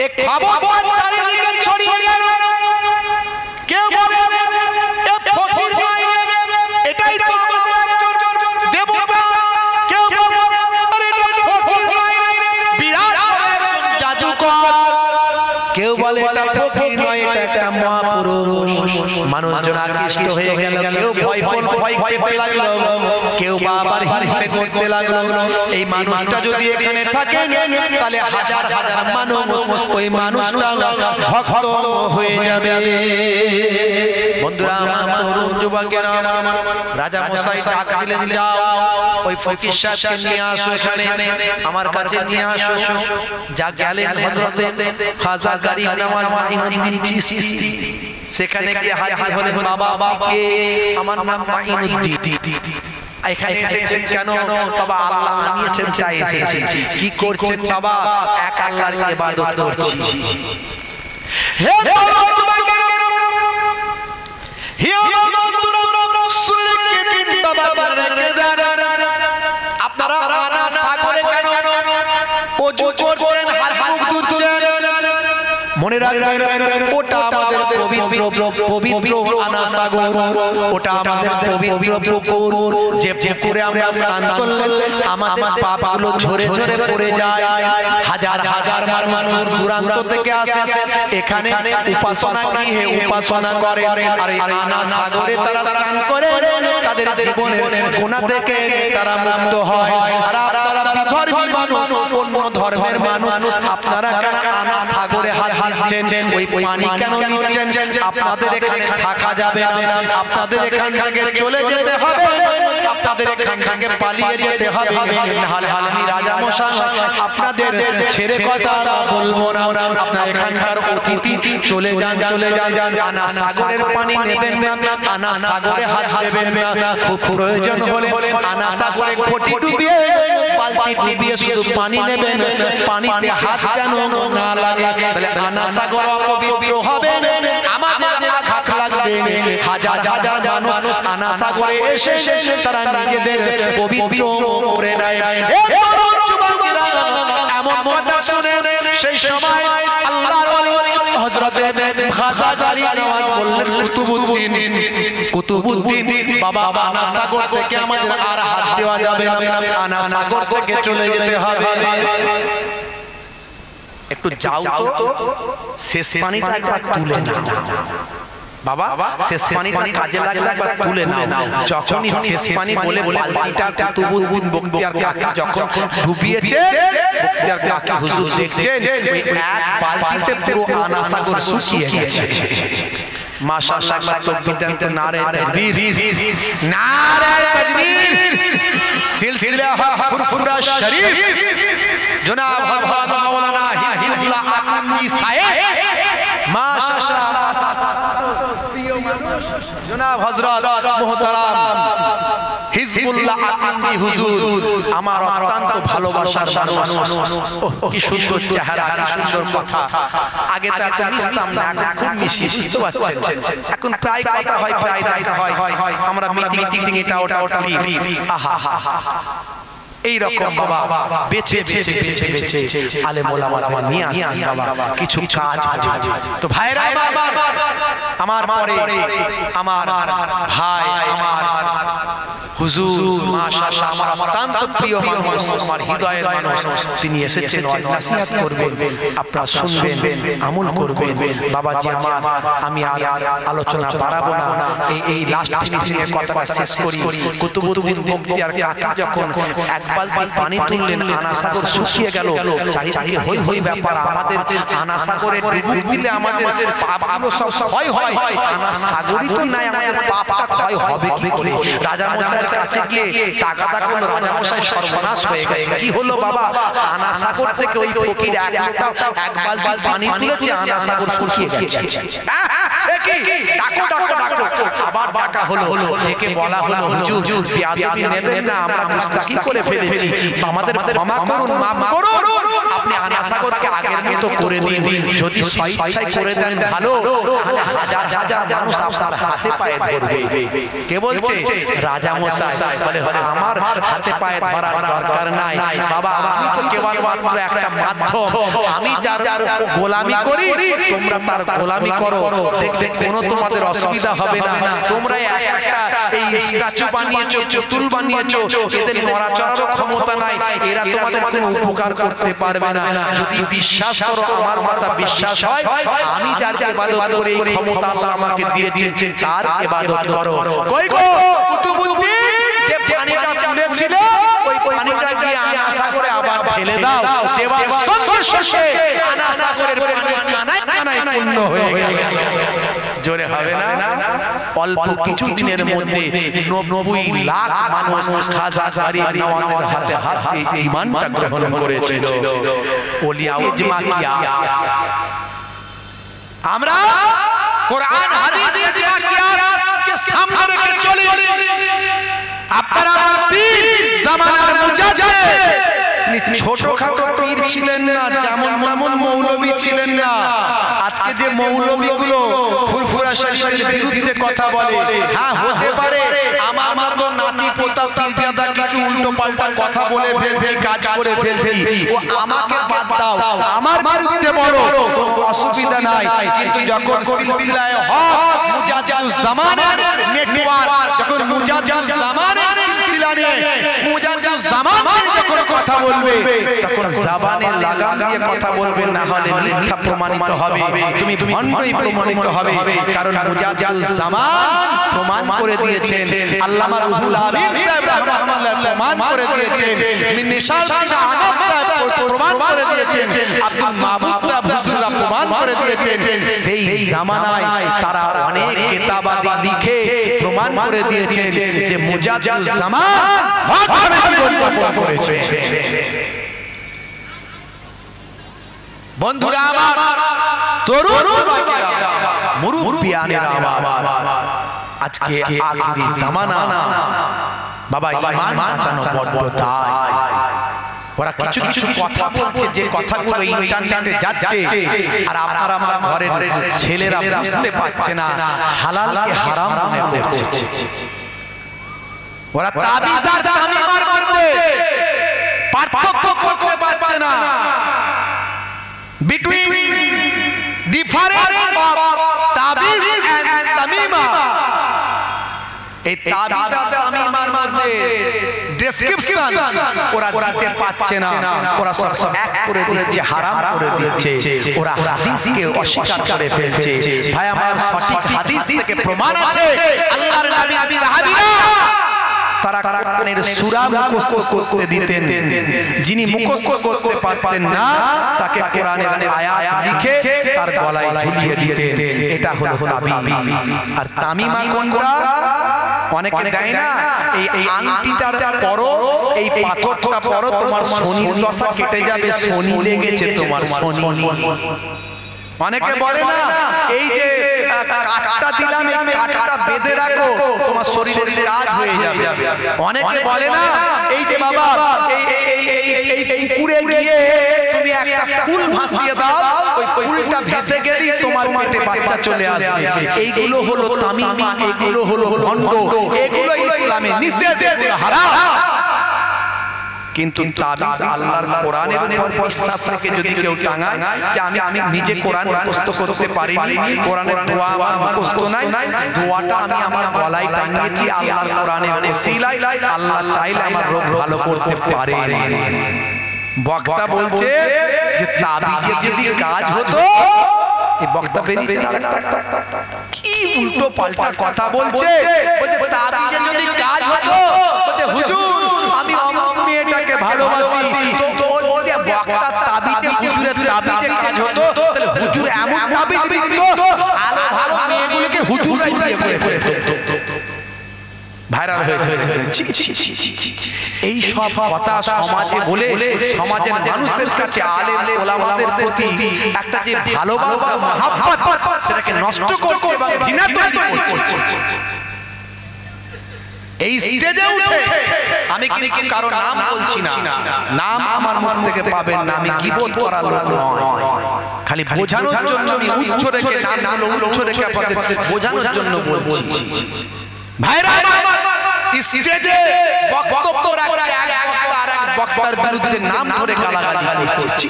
এক খবর চারিদিকে ছড়িয়ে গেল, কেউ বলে এ ফকির নয়, এটাই তো আমাদের একজন দেবতা, কেউ বলে আরে এটা ফকির নয়, বিরাট একজন জাদুকর, কেউ বলে এটা ফকির নয়, এটা একটা মহাপুরুষ। মানুষজন আকৃষ্ট হয়ে গেল, কেউ ভয় পেতে লাগলো, কেউ বাবার হিংসে করতে লাগলো। এই মানুষটা যদি এখানে থাকে তাহলে হাজার হাজার মানুষ ওই মানুষটা ভক্ত হয়ে যাবে। বন্ধুরা, তরুণ যুবকেরা, রাজা মশাই ডাক দিলেন, যাও ওই ফকির সাহেবকে নিয়ে আসো, এখানে আমার কাছে নিয়ে আসো। যা গেলেন হযরতে খাজা গরিব নওয়াজ মাইনুদ্দিন চিশতি, সেখানে গিয়ে হাজির হলেন। বাবা কে? আমার নাম মাইনুদ্দিন। এখানে এসেছেন কেন? বাবা আল্লাহ আনিয়েছেন তাই এসেছি। কি করছেন বাবা? এক আল্লাহর ইবাদত করছি। হে বাবা, হে বাবা, সুলকে দিন বাবা রেখে দেন। আপনারা আনা সাগরে কেন ওযু করছেন, হাত মুখ ধুচ্ছেন? মনে রাখবেন ওটা আমাদের পবিত্র আনা সাগর, ওটা আমাদের পবিত্র পুকুর, যে পুকুরে আমরা স্নান করলে আমাদের পাপগুলো ঝরে ঝরে পড়ে যায়। হাজার হাজার মানুষ দূরান্ত থেকে আসে, এখানে উপাসনা নিয়ে উপাসনা করে, আর এই আনা সাগরে তারা স্নান করে তাদের জীবনের গুনাহ থেকে তারা মুক্ত হয়। আর আপনারা বিধর্মী মানুষ, অন্য ধর্মের মানুষ, আপনারা কেন আনা সাগরে হাত দিচ্ছেন? ওই পানি কেন নিচ্ছেন? আপনাদের এখানে থাকা যাবে না, আপনাদের এখান থেকে চলে যেতে হবে, আপনাদের এখান থেকে পালিয়ে যেতে হবে, নাহলে আমি রাজা মশাই আপনাদের ছেড়ে কথা বলবো না। আপনারা এখানকার অতিথি, চলে যান, চলে যান। আনা সাগরের পানি নেবেন না, আনা সাগরে হাত দেবেন না। খুব প্রয়োজন হলে আনা সাগরে ঘটি ডুবিয়ে, বালতি ডুবিয়ে শুধু পানি নেবেন, পানিতে হাত যেন না লাগে। আনা সাগর অপবিত্র হবে, আমাদের আঘাত লাগবে। হাজার হাজার মানুষ আনা সাগরে এসে তারা নিজেদের পবিত্র করে নেয়। এমন কথা শুনে সেই সময় আল্লাহর ওলি হযরতে খাজা গরিব নওয়াজ বললেন, কুতুবউদ্দিন বাবা, আনা সাগর থেকে আমাদের আর হাত দেওয়া যাবে না, আনা সাগর থেকে চলে যেতে হবে। একটু যাও তো, শেষ পানিটা একবার তুলে নাও বাবা, শেষ পানিটা কাজে লাগলে একবার তুলে নাও। যখনই শেষ পানি বলে বালতিটা কুতুবউদ্দিন বখতিয়ার কাকি যখন ডুবিয়েছে, বখতিয়ার কাকি হুজুর দেখছেন ওই এক বালতিতে পুরো আনা সাগর শুকিয়ে গেছে। মাশাআল্লাহ, তাকবীর দেন তো, নারে তাকবীর, নারে তাকবীর। সিলসিলা ফুরফুরা শরীফ জনাব হযরত মাওলানা হিজবুল্লাহ আকান্দি সাহেব, মাশাআল্লাহ, প্রিয় মানুষ জনাব হযরত মুহতারাম হিজবুল্লাহ আকান্দি হুজুর, আমার অত্যন্ত ভালোবাসার মানুষ। কি সুন্দর চেহারা, কি সুন্দর কথা। আগে তো এত মিশতাম না, এখন খুব মিশি, বুঝতে পারছেন? এখন প্রায় কথা হয়, প্রায় দেখা হয়, আমরা মিটিং এটা ওটা করি। আহা হা হা, এই রকম বাবা বেছে বেছে বেছে বেছে আলেম ওলামাদের নিয়ে আসি বাবা, কিছু কাজ আছে। তো ভাইরা আমার পরে আমার ভাই, আমার হুজুর মাশাআল্লাহ আমার অত্যন্ত প্রিয় মানুষ, আমার হৃদয়ের মানুষ, তিনি এসেছেন ওয়াজ নসিহত করবেন, আপনারা শুনবেন, আমল করবেন। বাবাজি আমার, আমি আর আলোচনা বাড়াবো না, এই লাস্ট ফিনিশিং এর কথাটা শেষ করি। কুতুবউদ্দিন বখতিয়ার কাকা যখন এক বালতি পানি তুললেন, আনা সাগর শুকিয়ে গেল, চারিদিকে হই হই ব্যাপার। আমাদের আনা সাগরে ডুব দিলে আমাদের পাপগুলো সব ক্ষয় হয়, আনা সাগরই তো নাই, আমাদের পাপটা ক্ষয় হবে কি করে? রাজা মশাইয়ের কাছে গিয়ে তাকাদা করলো, রাজা মশাই সর্বনাশ হয়ে গেছে। কি হলো বাবা? আনা সাগর থেকে ওই ফকির এক বালতি পানি তুলেছে, আনা সাগর শুকিয়ে গেছে। সে কি? ডাকো ডাকো ডাকো। আবার ডাকা হলো, ডেকে বলা হলো, হুজুর বেয়াদবি নেবেন না, আমরা মুস্তাকি করে ফেলেছি, আমাদের ক্ষমা করুন, মাফ করুন। আপনি আনা সাগরকে আগের মতো করে দিন, যদি স্বেচ্ছায় করে দেন ভালো, তাহলে হাজার হাজার মানুষ আপনার হাতে পায়ে ধরবে। কে বলছে? রাজা মশাই বলে, আমার হাতে পায়ে ধরার দরকার নাই বাবা, আমি তো কেবল মাত্র একটা মাধ্যম, আমি যার গোলামি করি, তোমরা তার গোলামি করো, দেখবে কোনো তোমাদের অসুবিধা হবে না। তোমরা একটা এই স্ট্যাচু বানিয়েছো, পুতুল বানিয়েছো, এদের নড়াচড়ারও ক্ষমতা নাই, এরা তোমাদের কোনো উপকার করতে পারবে না। যদি বিশ্বাস করো, আমার কথা বিশ্বাস হয়, আমি যার ইবাদত করি, এই ক্ষমতা আল্লাহ আমাকে দিয়েছেন, তার ইবাদত করো। কই গো কুতুবউদ্দিন, যে পানিটা তুলেছিল, ওই পানিটা গিয়ে আনা সাগরে আবার ফেলে দাও, দেওয়ার সঙ্গে সঙ্গে আনা সাগরের পানি কানায় কানায় পূর্ণ হয়ে গেল। জোরে হবে না? অল্প কিছু দিনের মধ্যে ৯০ লাখ মানুষ খাজা গরিব নওয়াজের হাতে হাত দিয়ে ঈমানটা গ্রহণ করেছিল। ওলিয়া ইজমা কিয়াস, আমরা কোরআন হাদিস ইজমা কিয়াসকে সামনে রেখে চলি। আপনারা আমার পীর জামানার মুজাদ্দিদ, তিনি ছোটখাটো পীর ছিলেন না, যেমন তেমন মৌলবী ছিলেন না। আজকে যে মৌলবীগুলো ফুরফুরা শরীফের বিরুদ্ধে কথা বলে, হ্যাঁ হতে পারে আমার মতো নাতি পোতা পীরজাদা কিছু উল্টো পাল্টা কথা বলে ফেলছি, কাজ করে ফেলছি, ও আমাকে বাদ দাও, আমার বিরুদ্ধে বলো, অসুবিধা নাই। কিন্তু যখন সিলসিলায়ে হক মুজাদ্দিদুজ জামানের নেটওয়ার্ক, যখন মুজাদ্দিদুজ জামানের সিলসিলা নিয়ে মুজাদ্দিদুজ জামান যখন কথা বলবে, তখন জবানে লাগাম দিয়ে কথা বলবে, না হলে মিথ্যা প্রমাণিত হবে, তুমি ভণ্ডই প্রমাণিত হবে। কারণ মুজাদ্দিদুজ জামান প্রমাণ করে দিয়েছেন, আল্লামা রুহুল আমিন সাহেব রাহমাতুল্লাহ প্রমাণ করে দিয়েছেন, মিনিশাল বিন আহমদ সাহেব প্রমাণ করে দিয়েছেন, আব্দুল মাহবুব সাহেব হুজুররা প্রমাণ করে দিয়েছেন। সেই জামানায় তারা অনেক কিতাবাদি লিখে প্রমাণ করে দিয়েছেন যে মুজাদ্দিদুজ জামান হকভাবে জীবন যাপন করেছে। বন্ধুরা আমার, তরুণ মুরব্বিয়ানেরা আমার, আজকে আখিরি জামানা বাবা, ঈমান বাঁচানো বড় দায়। ওরা কিছু কিছু কথা বলছে, যে কথাগুলো ইন্টারনেটে যাচ্ছে, আর আপনারা আমার ঘরের ছেলেরা বুঝতে পারছে না, হালালকে হারাম মনে করছে। ওরা তাবিজ আর তামিমার মধ্যে পার্থক্য করতে পারছে না, between different of তাবিজ and তামিমা। এই তাবিজ আর তামিমার মধ্যে ডেসক্রিপশন ওরা দিতে পারছে না, ওরা সব এক করে দিচ্ছে, হারাম করে দিচ্ছে, ওরা হাদিসকে অস্বীকার করে ফেলছে। ভাই আমার, সঠিক হাদিস থেকে প্রমাণ আছে, আল্লাহর নবী সাহাবীরা তারা কোরআনের সূরা মুখস্থ করতে দিতেন, যিনি মুখস্থ করতে পারতেন না তাকে কোরআনের আয়াত লিখে তার গলায় ঝুলিয়ে দিতেন। এটা হলো তাবিজ। আর তামিমা কোনটা? অনেকে দেয় না, এই আংটিটার পরো, এই পাথরটা পরো, তোমার শনির দশা কেটে যাবে, শনি লেগেছে তোমার, শনি। অনেকে বলে না, এই যে কাঠটা দিলাম, এই কাঠটা বেঁধে রাখো, তোমার শরীরের কাজ হয়ে যাবে। অনেকে বলে না, এই যে বাবা এই পুকুরে গিয়ে তুমি একটা ফুল ভাসিয়ে দাও, ওই ফুলটা ভেসে গেলেই তোমার পেটে বাচ্চা চলে আসবে। এইগুলো হলো তামিমা, এগুলো হলো ভণ্ড, এগুলো ইসলামে নিষেধ, এগুলো হারাম। কিন্তু তাবিজ আল্লাহর কোরআনের উপর বিশ্বাস রেখে যদি কেউ টাঙায় যে আমি নিজে কোরআন মুখস্থ করতে পারিনি, কোরআনের দোয়া আমার মুখস্থ নাই, দোয়াটা আমি আমার গলায় টাঙিয়েছি আল্লাহর কোরআনের ওসিলায়, আল্লাহ চাইলে আমার রোগ ভালো করতে পারে। বক্তা বলছে যে তাবিজে যদি কাজ হতো, এই বক্তা বেরিয়ে কি উল্টো পাল্টা কথা বলছে। বলছে তাবিজে যদি কাজ হতো, বলছে হুজুর আমি আমার মেয়েটাকে ভালোবাসি, তো বক্তা তাবিজে হুজুরের তাবিজে কাজ হতো, তাহলে হুজুর এমন তাবিজ দিত ভালো ভালো মেয়েগুলোকে হুজুরাই বিয়ে করে ফেলতো, ভাইরাল হয়েছে। এই সব কথা সমাজে বলে সমাজের মানুষের কাছে আলেম ওলামাদের প্রতি একটা যে ভালোবাসা মহব্বত সেটাকে নষ্ট করতে এবং ঘৃণা তৈরি করতে। এই স্টেজে উঠে আমি কিন্তু কারো নাম বলছি না, নাম আমার মুখ থেকে পাবেন না, আমি গীবত করার লোক নয়, খালি বোঝানোর জন্য আমি উচ্চ রেখে নামগুলো উচ্চ রেখে আপনাদের বোঝানোর জন্য বলছি। ভাইরা স্টেজে বক্তব্য রাখতে এক বক্তা আরেক বক্তার বিরুদ্ধে নাম ধরে গালাগালি করছে।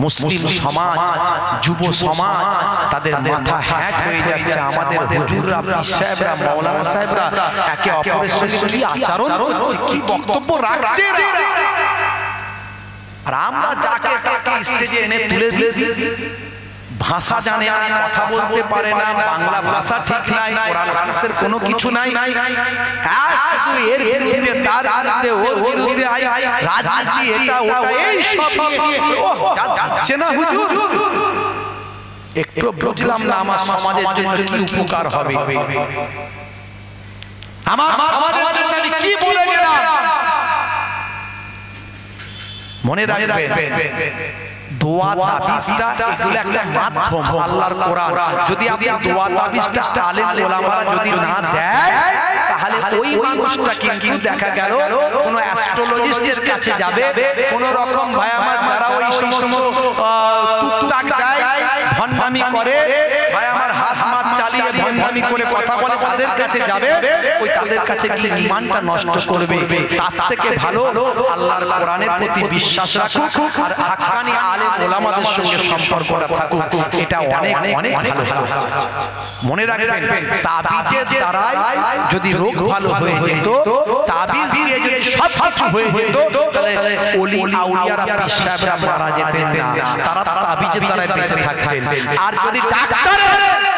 মুসলিম সমাজ, যুব সমাজ তাদের মাথা হ্যাক হয়ে যাচ্ছে। আমাদের হুজুররা, পীর সাহেবরা, মাওলানা সাহেবরা একে অপরের সঙ্গে কি আচরণ করছে, কি বক্তব্য রাখছে, আর আমরা যাকে তাকে স্টেজে এনে তুলে দিই। ভাষা জানে না, কথা বলতে পারে না, বাংলা ভাষা ঠিক নাই, কোরআন হাদিসের কোনো কিছু নাই, শুধু এর বিরুদ্ধে তার বিরুদ্ধে ওর বিরুদ্ধে রাজনীতি এটা ওটা এই সব যাচ্ছে না হুজুর। একটু বুঝলাম না আমার সমাজের জন্য কি উপকার হবে, আমার সমাজের জন্য আমি কি বলে গেলাম। মনে রাখবেন দোয়া তাবিজটা এগুলো একটা মাধ্যম, আল্লাহর কোরআন। যদি আপনি দোয়া তাবিজটা আলেম ওলামারা যদি না দেয়, তাহলে ওই মানুষটা কিন্তু দেখা গেল কোন অ্যাস্ট্রোলজিস্টের কাছে যাবে, কোন রকম ভাই আমার যারা ওই সমস্ত টুকটাক যায়, ভণ্ডামি করে, ভাই আমার হাত মাত চালিয়ে ভণ্ডামি করে কথা বলে, তাদের কাছে যাবে, ওই তাদের কাছে গিয়ে ঈমানটা নষ্ট করবে। তার থেকে ভালো আল্লাহর কোরআনের প্রতি বিশ্বাস রাখুক আর হাক্কানি আলেম ওলামাদের সঙ্গে সম্পর্কটা থাকুক, এটা অনেক অনেক ভালো হবে। মনে রাখবেন তাবিজের দ্বারাই যদি রোগ ভালো হয়ে যেত, তাবিজ দিয়ে যদি সব কিছু হয়ে যেত, তাহলে ওলি আউলিয়ারা পীর সাহেবরা মারা যেতেন না, তারা তাবিজের দ্বারাই বেঁচে থাকতেন। আর যদি ডাক্তারের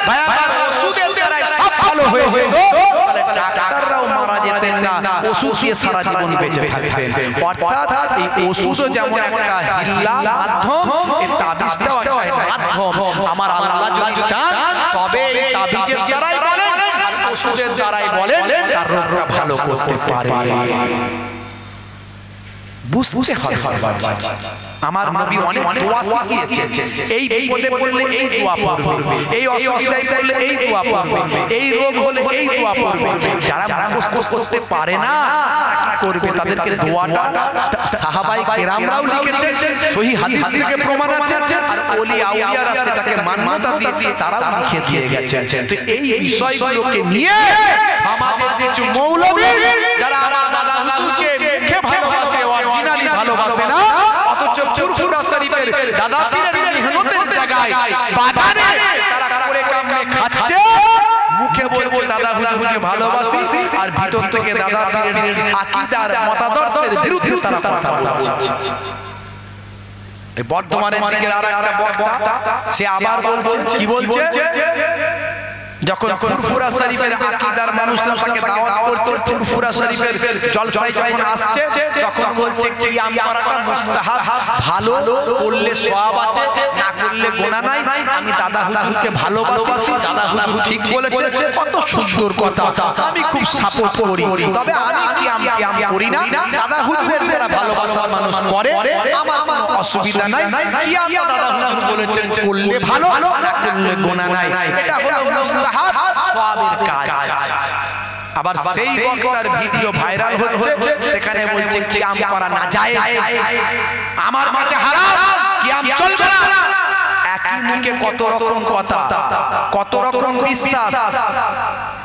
ভাই আমার ওষুধের দ্বারাই সব ভালো হয়ে যেত, তাহলে ডাক্তাররাও মারা যেতেন না, ওষুধ দিয়ে সারা জীবন বেঁচে থাকতেন। অর্থাৎ এই ওষুধও যেমন একটা হিল্লা মাধ্যম, এই তাবিজটাও একটা মাধ্যম। আমার আল্লাহ যদি চান তবে এই তাবিজের দ্বারাই বলেন আর ওষুধের দ্বারাই বলেন তার রোগটা ভালো করতে পারে। বুঝতে হবে আমার নবী অনেক দোয়া শিখিয়েছেন। এই বিপদে পড়লে এই দোয়া পড়বে, এই অসুবিধায় পড়লে এই দোয়া পড়বে, এই রোগ হলে এই দোয়া পড়বে। যারা মুখস্থ করতে পারে না কি করবে, তাদেরকে দোয়াটা সাহাবায়ে কেরামরাও লিখেছেন, সহিহ হাদিস থেকে প্রমাণ আছে, আর ওলি আউলিয়ারা সেটাকে মান্যতা দিয়ে তারাও লিখে দিয়ে গেছেন। তো এই বিষয়গুলোকে নিয়ে আমাদের কিছু মৌলবী যারা আমার দাদা হুজুরকে মুখে ভালোবাসে, অরিজিনালি ভালোবাসে না, অথচ ফুরফুরা শরীফের দাদা পীরের মেহনতের জায়গায় বাগানে তারা করে কামে খাচ্ছে, মুখে বলছে দাদা হুজুরকে ভালোবাসি, আর ভিতর থেকে দাদা পীরের আকীদার মতাদর্শের বিরুদ্ধে তারা কথা বলছে। এই বর্তমানের দিকে আরেকটা বক্তা সে আবার বলছে, কি বলছে, যখন ফুরফুরা শরীফের আকীদার মানুষরা তাকে দাওয়াত করতে ফুরফুরা শরীফের জলসায় যখন আসছে, তখন বলছে কিয়াম করাটা মুস্তাহাব, ভালো করলে সওয়াব আছে, না করলে গুনাহ নাই, আমি দাদা হুজুরকে ভালোবাসি, দাদা হুজুর ঠিক বলেছে, কত সুন্দর কথা, আমি খুব সাপোর্ট করি, তবে আমি কিয়াম করি না, দাদা হুজুরের যারা ভালোবাসার মানুষ করে আমার কোনো অসুবিধা নাই, কিয়াম দাদা হুজুর বলেছেন করলে ভালো, না করলে গুনাহ নাই, এটা হলো মুস্তাহাব সওয়াবের কাজ। আবার সেই বক্তার ভিডিও ভাইরাল হচ্ছে, সেখানে বলছে কিয়াম করা না যায়, আমার মাঝে হারাম, কিয়াম চলবে না। একই মুখে কত রকম কথা, কত রকম বিশ্বাস।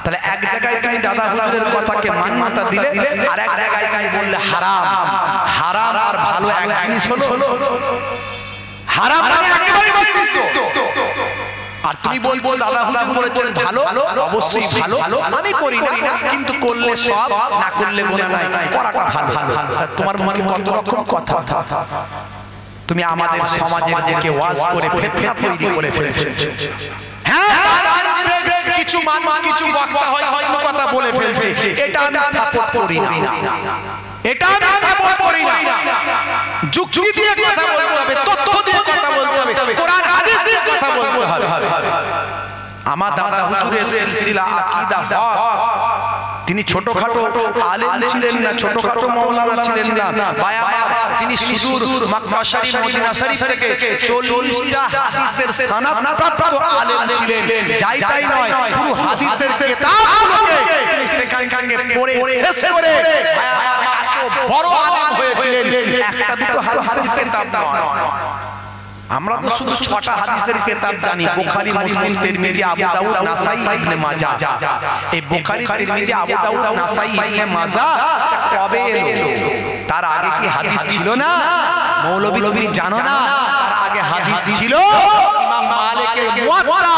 তাহলে এক জায়গায় তুমি দাদা হুজুরের কথাকে মান্যতা দিলে, আর এক জায়গায় তুমি বললে হারাম। হারাম আর ভালো এক জিনিস হলো? হারাম মানে একেবারে বিস্তৃত। আর তুমি বলছো দাদা হুজুর বলেছেন ভালো, অবশ্যই ভালো, আমি করি না, কিন্তু করলে সব, না করলে গুনাহ নাই, করাটা ভালো। তোমার মুখে কত রকম কথা। তুমি আমাদের সমাজের দিকে ওয়াজ করে ফিতনা তৈরি করে ফেলছো। হ্যাঁ, কিছু মানুষ কিছু বক্তা হয়তো কথা বলে ফেলছে, এটা আমি সাপোর্ট করি না, এটা আমি সাপোর্ট করি না। যুক্তি দিয়ে কথা বলতে হবে, তথ্য দিয়ে কথা বলতে হবে, কোরআন হাদিস দিয়ে কথা বলতে হবে। আমার দাদা হুজুরের সিলসিলা আকীদা হক, তিনি ছোটখাটো আলেম ছিলেন না, ছোটখাটো মাওলানা ছিলেন না, বায়াবার তিনি সুদূর মক্কা শরীফ মদিনা শরীফ থেকে 40টা হাদিসের সনদ প্রাপ্ত আলেম ছিলেন। যাই তাই নয়, পুরো হাদিসের কিতাবগুলোকে তিনি সেখান থেকে পড়ে শেষ করে বায়াবার এত বড় আলেম হয়েছিলেন। একটা দুটো হাদিসের কিতাব নয়, আমরা তো শুধু 6টা হাদিসের কিতাব জানি, বুখারী, মুসলিম, তিরমিজি, আবু দাউদ, নাসাই, ইবনে মাজাহ। এই বুখারী, তিরমিজি, আবু দাউদ, নাসাই, ইবনে মাজাহ কবে এলো? তার আগে কি হাদিস ছিল না? মৌলভী তুমি জানো না তার আগে হাদিস ছিল? ইমাম মালিকের মুয়াত্তা,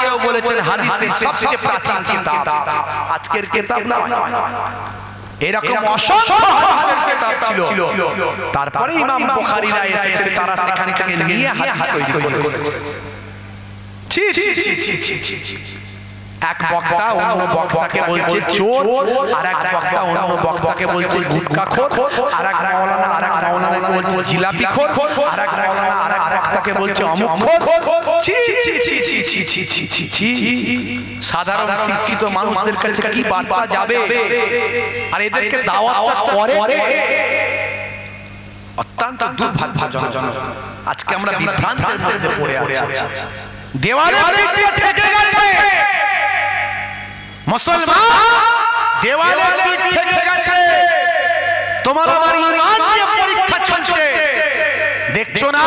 কেউ বলেছেন হাদিসের সবচেয়ে প্রাচীন কিতাব। আজকের কিতাব না, এরকম অসংখ্য হাদিসের কিতাব ছিল। তারপরে ইমাম বুখারীরা এসেছেন, তারা সেখান থেকে নিয়ে হাদিস তৈরি করেছেন। ছি ছি ছি ছি ছি ছি। এক বক্তা অন্য বক্তাকে বলছে চোর, আর এক বক্তা অন্য বক্তাকে বলছে গুটখাখোর, আর এক মাওলানাকে বলছে জিলাপিখোর, আর এক মাওলানা আর এক বক্তাকে বলছে অমুকখোর। ছি ছি ছি ছি ছি ছি ছি ছি ছি। সাধারণ শিক্ষিত মানুষদের কাছে কি বার্তা যাবে? আর এদেরকে দাওয়াতটা করে অত্যন্ত দুর্ভাগ্যজনক। আজকে আমরা বিভ্রান্তের মধ্যে পড়ে আছি, দেওয়ালে পিঠ ঠেকে গেছে মুসলমান, দেওয়ালে পিঠ ঠেকে গেছে। তোমার আমার ঈমান নিয়ে পরীক্ষা চলছে, দেখছো না?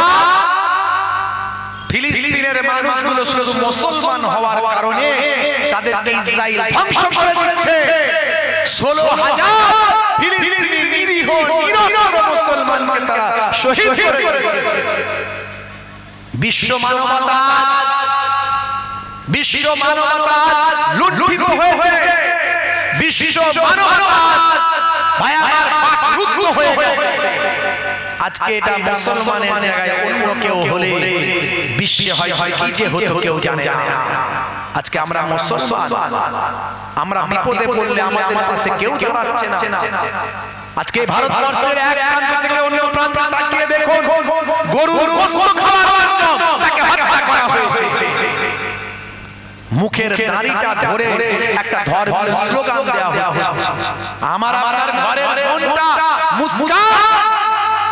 ফিলিস্তিনের মানুষগুলো শুধু মুসলমান হওয়ার কারণে তাদেরকে ইসরায়েল ধ্বংস করে দিচ্ছে। 16,000 ফিলিস্তিনি নিরীহ মুসলমানকে তারা শহীদ করে দিয়েছে। বিশ্ব মানবতা লুণ্ঠিত হয়েছে, বিশ্ব মানবতা বাকরুদ্ধ হয়ে গেছে। আজকে এটা মুসলমানের জায়গায় অন্য কেউ হলে বিশ্বে হয় কি যে হতো কেউ জানে না। আজকে আমরা মুসলমান, আমরা বিপদে পড়লে আমাদের পাশে কেউ দাঁড়াচ্ছে না। আজকে ভারতবর্ষের এক প্রান্ত থেকে অন্য প্রান্তে তাকিয়ে দেখুন, গরুর গোশত খাওয়ার জন্য তাকে হত্যা করা হয়েছে। মুখের দাড়িটা ধরে একটা ধর্মীয় স্লোগান দেওয়া হয়েছে, আমার আপনার ঘরের বোনটা মুস্কান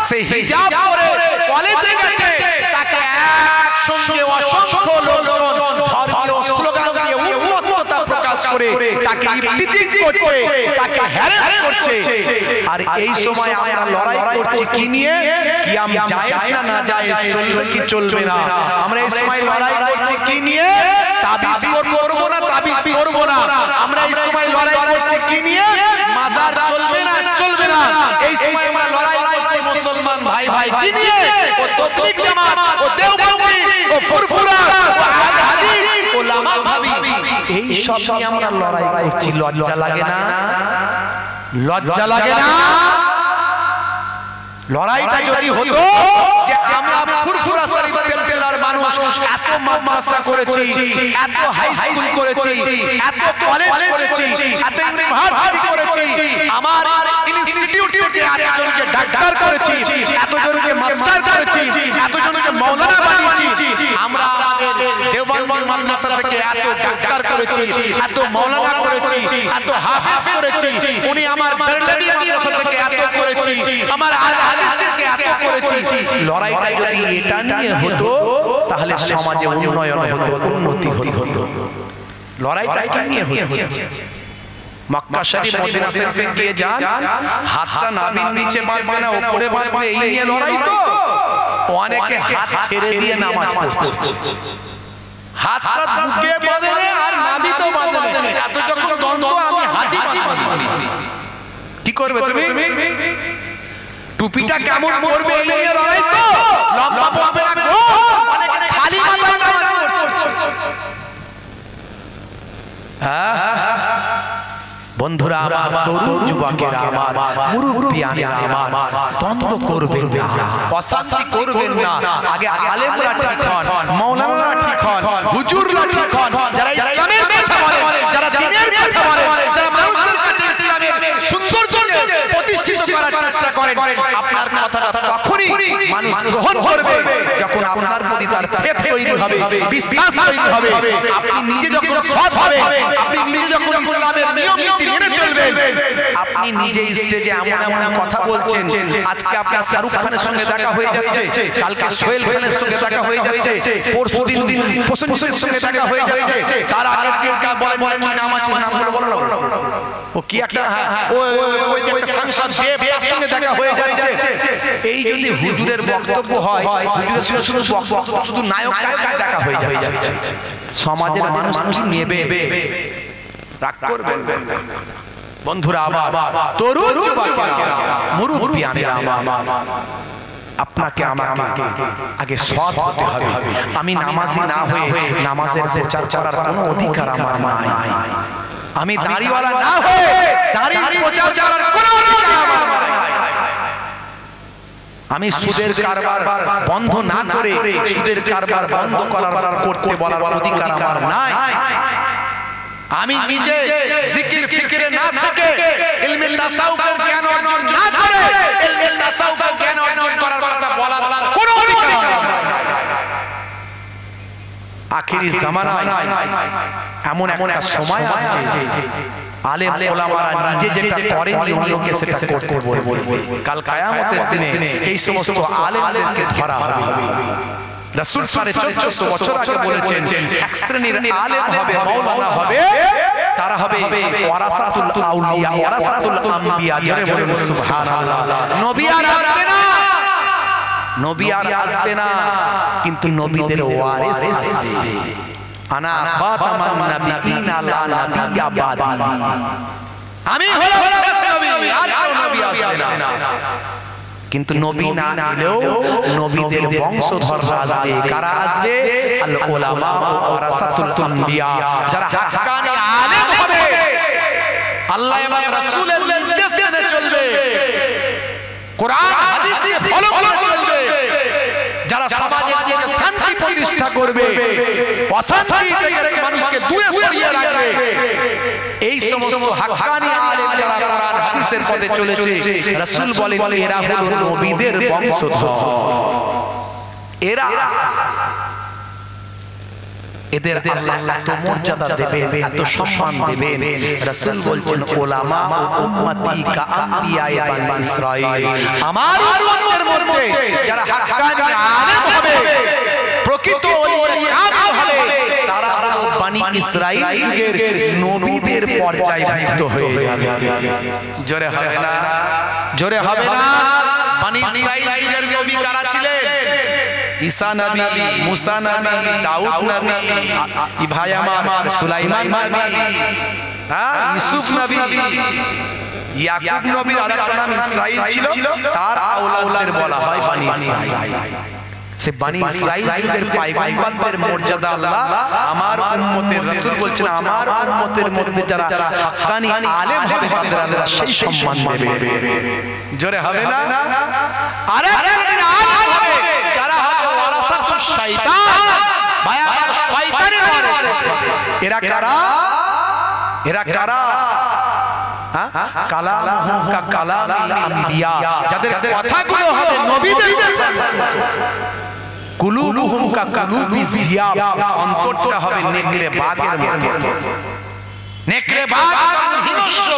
সে হিজাব পরে কলেজে গেছে, তাকে একসঙ্গে অসংখ্য লোকজন ধর্মীয় স্লোগান দিয়ে উন্মত্ততা প্রকাশ করে তাকে ইফতিজিং করছে, তাকে হ্যারাস করছে। আর এই সময় আমরা লড়াই করছি কি নিয়ে? কিয়াম জায়েজ না জায়েজ, চলবে কি চলবে না? আমরা এই সময় লড়াই করছি কি নিয়ে? তাবিজ করব না তাবিজ করব না। আমরা এই সময় লড়াই করছি কি নিয়ে? মাজার চলবে না চলবে না। এই সময় আমরা লড়াই করছি মুসলমান ভাই ভাই কি নিয়ে? ও তবলিগ জামাত, ও দেওবন্দি, ও ফুরফুরা, ও আহলে হাদিস, ও লামাযহাবি, এই সব নিয়ে আমরা লড়াই করছি। লজ্জা লাগে না? লজ্জা লাগে না? লড়াইটা যদি হতো যে আমরা ফুরফুরা শরীফ সিলসিলার মানুষ এত মাদ্রাসা করেছি, এত হাই স্কুল করেছি, এত কলেজ করেছি, এত ইউনিভার্সিটি করেছি, আমার ইনস্টিটিউট থেকে এতজনকে ডাক্তার করেছি, এতজনকে মাস্টার করেছি, এতজনকে মাওলানা বানিয়েছি, আমরা আমাদের দেওবন্দি মাদ্রাসা থেকে এত ডাক্তার করেছি, এত মাওলানা করেছি, এত হাফেজ করেছি, উনি আমার বেরলভী মাদ্রাসা থেকে এত করেছি, আমার লড়াইটা যদি এটা নিয়ে হতো তাহলে সমাজে উন্নয়ন হতো, উন্নতি হতো। লড়াইটা কি নিয়ে হতো? মক্কা শরীফ মদিনা শরীফে গিয়ে যান, হাতটা নাভির নিচে বাঁধবে না উপরে বাঁধবে, এই নিয়ে লড়াই তো। অনেকে হাত ছেড়ে দিয়ে নামাজ পড়ছে, হাতটা বুকে বাঁধে আর নাভি তো বাঁধে এত যখন দ্বন্দ্ব আমি হাতি বাঁধি কি করবে তুমি টুপিটা কেমন পরবে এই নিয়ে লড়াই তো লম্বা পড়বে না গো মানে খালি মাথায় নামাজ পড়ছে বন্ধুরা আমার তরুণ যুবকেরা আমার মুরব্বিয়ানেরা আমার দ্বন্দ্ব করবেন না অশান্তি করবেন না আগে আলেমরা ঠিক হন মাওলানারা ঠিক হন হুজুররা ঠিক হন যারা ইসলামের কথা বলেন যারা দ্বীনের কথা বলেন যারা মানুষের কাছে ইসলামের সৌন্দর্যকে প্রতিষ্ঠিত করার চেষ্টা করেন আপনার কথাটা তখনই মানুষ গ্রহণ করবে যখন আপনার প্রতি তার ফেথ তৈরি হবে বিশ্বাস তৈরি হবে আপনি নিজে যখন সৎ হবেন আপনি নিজে যখন ইসলামের নিয়ম নীতি মেনে চলবেন আপনি নিজে স্টেজে এমন এমন কথা বলছেন আজকে আপনার শাহরুখ খানের সঙ্গে দেখা হয়ে যাচ্ছে কালকে সোহেল খানের সঙ্গে দেখা হয়ে যাচ্ছে পরশুদিন প্রসেনজিতের সঙ্গে দেখা হয়ে যাচ্ছে তার আগের দিন বলেন কি নাম আছে নামগুলো বলো না ও কি একটা ওই যে একটা সাংসদ দেব তার সঙ্গে দেখা হয়ে যাচ্ছে এই যদি হুজুরের বক্তব্য হয় হুজুরের সঙ্গে শুধু বক্তব্য শুধু নায়ক নায়িকার দেখা হয়ে যাচ্ছে সমাজের মানুষ কি নেবে রাগ করবেন বন্ধুরা আমার তরুণ যুবকেরা মুরব্বিয়ানেরা আমার আপনাকে আমাকে আগে সৎ হতে হবে আমি নামাজি না হয়ে নামাজের প্রচার করার কোনো অধিকার আমার নাই আমি দাড়িওয়ালা না হয়ে দাড়ির প্রচার করার কোনো অধিকার আমার নাই আমি সুদের কারবার বন্ধ না করে সুদের কারবার বন্ধ করতে বলার অধিকার আমার নাই আমি নিজে জিকির ফিকিরে না থেকে ইলমে তাসাউফের জ্ঞান অর্জন না করে ইলমে তাসাউফের জ্ঞান অর্জন করার কথা বলার কোনো অধিকার আমার নাই আখিরি জামানায় এমন একটা সময় আসবে আলেম ওলামারা নিজে যেটা করেন অন্যকে সেটা করতে বলবে কাল কিয়ামতের দিনে এই সমস্ত আলেমদেরকে ধরা হবে রাসূল 1450 বছর আগে বলেছেন এক শ্রেণীর আলেম হবে মাওলানা হবে তারা হবে ওয়ারাসাতুল আউলিয়া ওয়ারাসাতুল আম্বিয়া জোরে বলুন সুবহানাল্লাহ নবী আর আসবে না নবী আর আসবে না কিন্তু নবীদের ওয়ারিস আসবে আনা খাতামান নাবিয়িনা লা নাবিয়্যা বাদি আমি হলাম শেষ নবী আর কোন নবী আসবে না কিন্তু নবী না এলেও নবীদের বংশধররা আসবে কারা আসবে আল উলামা ওয়ারাসাতুল আম্বিয়া যারা হাক্কানি আলেম হবে আল্লাহ এবং রাসূলের নির্দেশ মেনে চলবে কোরআন হাদিসে ফলো করে চলবে যারা সমাজে নিজে শান্তি প্রতিষ্ঠা করবে অশান্তি থেকে মানুষকে দূরে সরিয়ে রাখবে এই সমস্ত হাক্কানি আলেম যারা কোরআন হাদিসের পথে চলেছে রাসূল বলেন এরা হলো নবীদের বংশধর এরা এদের আল্লাহ এত মর্যাদা দেবেন এত সম্মান দেবেন রাসূল বলছেন উলামা ও উম্মতি কা আম্বিয়ায়ে বানি ইসরাঈল আমার উম্মতের মধ্যে যারা হাক্কানি আলেম হবে প্রকৃত ওলি কাম হবে তারা হলো বানি ইসরাঈল যুগের নবীদের পর্যায়ভুক্ত হয়ে যাবে জোরে হবে না জোরে হবে না বানি ইসরাঈল যুগের নবী কারা ছিলেন ঈসা নবী মুসা নবী দাউদ নবী ইব্রাহিম সুলাইমান নবী ইউসুফ নবী ইয়াকুব নবীর আরেকটা নাম ইসরাঈল ছিল তার আওলাদদের বলা হয় বানি ইসরাঈল সে বানি ইসরাঈল যুগের পয়গম্বরদের মর্যাদা আল্লাহ আমার উম্মতের রাসূল বলছেন আমার উম্মতের মধ্যে যারা হাক্কানি আলেম হবে তাদের আল্লাহ সেই সম্মান দেবে জোরে হবে না আরে আলেম হবে যারা হবে ওয়ারাসাতুশ শয়তান ভায়া শয়তানের ওয়ারিস এরা কারা কালামুহুম কা কালামিল আম্বিয়া যাদের কথাগুলো হবে নবীদের কুলুবুহুম কা কুলুবিজ জিয়াব অন্তরটা হবে নেকড়ে বাঘের মতো নেকড়ে বাঘ হিংস্র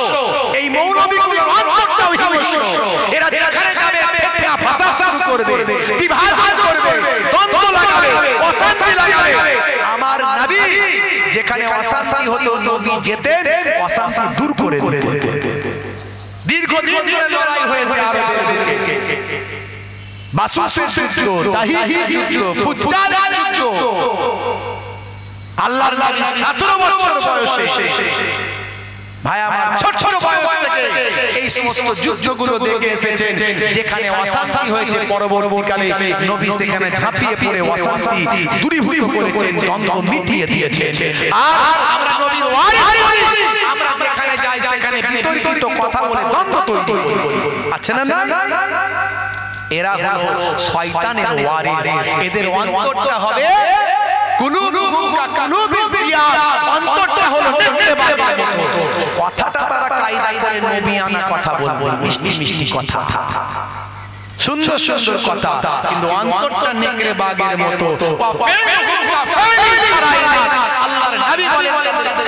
এই মৌলবীগুলোর অন্তরটাও হিংস্র এরা যেখানে যাবে ফিতনা ফাসাদ শুরু করবে বিভাজন করবে দ্বন্দ্ব লাগাবে অশান্তি লাগাবে আমার নবী যেখানে অশান্তি হতো নবী যেতেন অশান্তি দূর করে দিতেন দীর্ঘদিন ধরে লড়াই হয়েছে আরবের বুকে বাসুসের যুদ্ধ তাহিহি যুদ্ধ ফুজ্জালের যুদ্ধ আল্লাহর নবী 17 বছর বয়সে ভাই আমার ছোট ছোট বয়স থেকে এই সমস্ত যুদ্ধগুলো দেখে এসেছেন, যেখানে অশান্তি হয়েছে পরবর্তীকালে নবী সেখানে ঝাঁপিয়ে পড়ে অশান্তি দূরীভূত করেছেন, দ্বন্দ্ব মিটিয়ে দিয়েছেন। আর আমরা নবীর ওয়ারিস, আমরা যেখানে যাই সেখানে বিতর্কিত কথা বলে দ্বন্দ্ব তৈরি করি, আছে না? না, এরা হলো শয়তানের ওয়ারিস। এদের অন্তরটা হবে অন্তরটা হলো কথাটা তারা কায়দায় করে নবী আনা কথা বলবে, মিষ্টি মিষ্টি কথা, সুন্দর সুন্দর কথা, কিন্তু অন্তরটা নেকড়ে বাঘের মতো। আল্লাহর নবী বলেন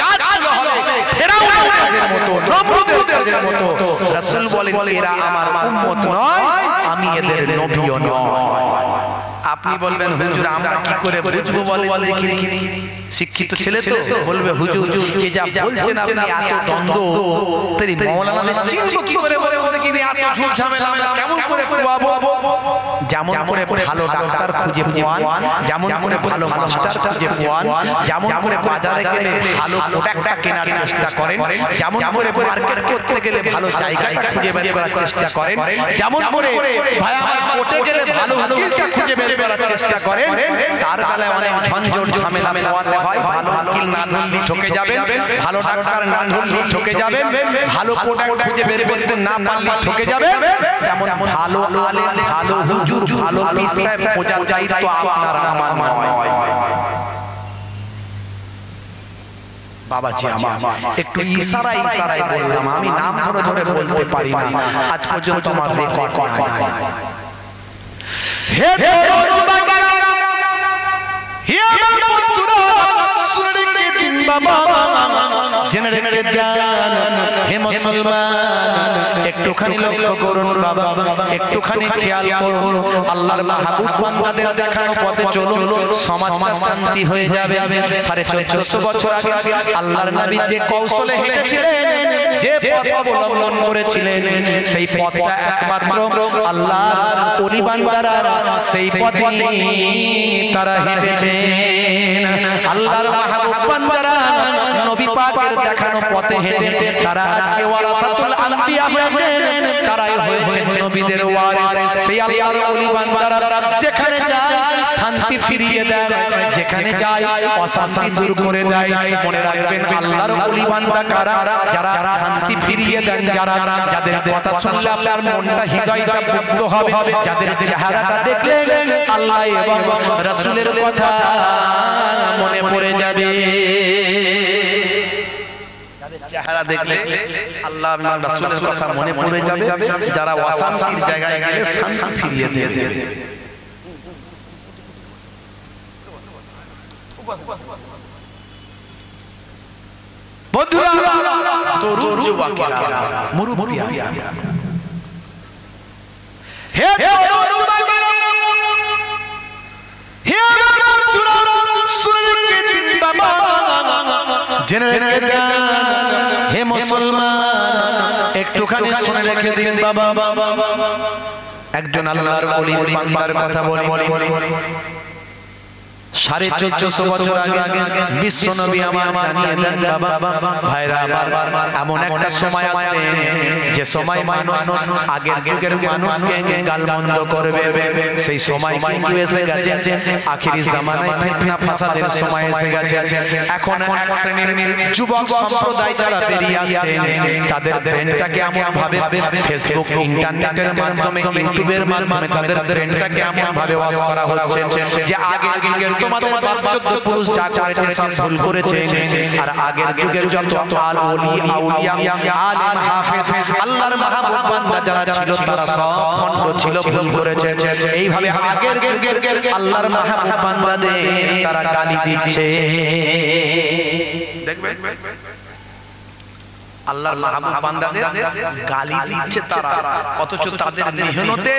কাজগুলো হবে ফেরাউনের মতো, নমরুদের মতো। রাসূল বলেন এরা আমার উম্মত নয়, আমি এদের নবীও নয়। আপনি বলবেন হুজুর আমরা কি করে বুঝবো বলেন দেখি, শিক্ষিত ছেলে তো বলবে হুজুর এই যা বলছেন আপনি এত দ্বন্দ্ব, তেরি মাওলানা চিনবো কি করে বলে দেখি এত ঝুট ঝামেলা আমরা কেমন করে পাবো? যেমন করে ভালো ডাক্তার খুঁজে পাওয়ান, যেমন করে ভালো মাস্টার খুঁজে পাওয়ান, যেমন করে বাজারে গেলে ভালো প্রোডাক্টটা কেনার চেষ্টা করেন, যেমন করে মার্কেট করতে গেলে ভালো জায়গাটা খুঁজে বের করার চেষ্টা করেন, যেমন করে ভাই আমার কোর্টে গেলে ভালো উকিলটা খুঁজে বের করার চেষ্টা করেন, তার বেলায় অনেক ঝঞ্ঝট ঝামেলা পোয়াতে হয়। ভালো উকিল না ধরলে ঠকে যাবেন, ভালো ডাক্তার না ধরলে ঠকে যাবেন, ভালো প্রোডাক্ট খুঁজে বের করতে না পারলে ঠকে যাবেন। যেমন ভালো আলেম, ভালো হুজুর, ভালো পীর সাহেব খোঁজার দায়িত্ব আপনার আমার নয়। বাবাজি আমার একটু ইশারায় ইশারায় বললাম, আমি নাম ধরে ধরে বলতে পারি না, আজ পর্যন্ত আমার রেকর্ড নাই। হে বাবারা, হে আমার বন্ধুরা, শুনে দিন বাবা, জেনে রেখে যান হে মুসলমান, একটুখানি লক্ষ্য করুন বাবা, একটুখানি খেয়াল করুন। আল্লাহর মাহবুব বান্দাদের দেখানো পথে চলুন, সমাজটা শান্তি হয়ে যাবে। 1450 বছর আগে আল্লাহর নবী যে কৌশলে হেঁটেছিলেন, যে পথ অবলম্বন করেছিলেন, সেই পথটা একমাত্র আল্লাহর ওলি বান্দারা সেই পথে তারা হেঁটেছেন। আল্লাহর মাহবুব বান্দারা নবী পাকের দেখানো পথে হেঁটে তারা আজকে ওয়ারাসাতুল আম্বিয়া হয়েছেন, তারাই হয়েছেন নবীদের ওয়ারিস। সেই আল্লাহর ওলি বান্দারা যেখানে যায় শান্তি ফিরিয়ে দেয়, যেখানে যায় অশান্তি দূর করে দেয়। মনে রাখবেন আল্লাহর ওলি বান্দা কারা? যারা শান্তি ফিরিয়ে দেন, যারা যাদের কথা শুনলে আপনার মনটা হৃদয়টা মুগ্ধ হবে, যাদের চেহারাটা দেখলে আল্লাহ এবং রাসূলের কথা মনে পড়ে যাবে, চেহারা দেখলে আল্লাহ এবং রাসূলের কথা মনে পড়ে যাবে, যারা অশান্তির জায়গায় গেলে শান্তি ফিরিয়ে দিয়ে দেবে। বন্ধুরা দরুদ যুবকেরা, মুরব্বিয়া, হে দরুদ যুবকেরা, হে বন্ধুরা, শুনে দিন বাবা, জেনে রেখে দেন হে মুসলমান, একটুখানি শুনে রেখে দিন বাবা। একজন আল্লাহর ওলির বান্দার কথা বলি। 1450 বছর আগে বিশ্ব নবী আমার জানিয়ে দেন বাবা ভাইরা আমার, এমন একটা সময় আসবে যে সময় মানুষ আগের যুগের মানুষকে গালমন্দ করবে, সেই সময় কিন্তু এসে গেছে। আখিরি জামানায় ফিতনা ফাসাদের সময় এসে গেছে। এখন এক শ্রেণীর যুবক সম্প্রদায় যারা বেরিয়ে আসছে, তাদের ব্রেনটাকে এমন ভাবে ফেসবুক, ইন্টারনেটের মাধ্যমে, ইউটিউবের মাধ্যমে তাদের ব্রেনটাকে এমন ভাবে ওয়াশ করা হচ্ছে যে আগের যুগের তোমাদের বাপ-চোদ্দ পুরুষ যা করেছে সব ভুল করেছে, আর আগের যুগের যত আল ওলি আউলিয়া আলেম হাফেজ আল্লাহর মাহবুব বান্দা যারা ছিল তারা সব ভণ্ড ছিল, ভুল করেছে। এইভাবে আগের যুগের আল্লাহর মাহবুব বান্দাদের তারা গালি দিচ্ছে। দেখবেন আল্লাহর মাহবুব বান্দাদের গালি দিচ্ছে তারা, অথচ তাদের মেহনতে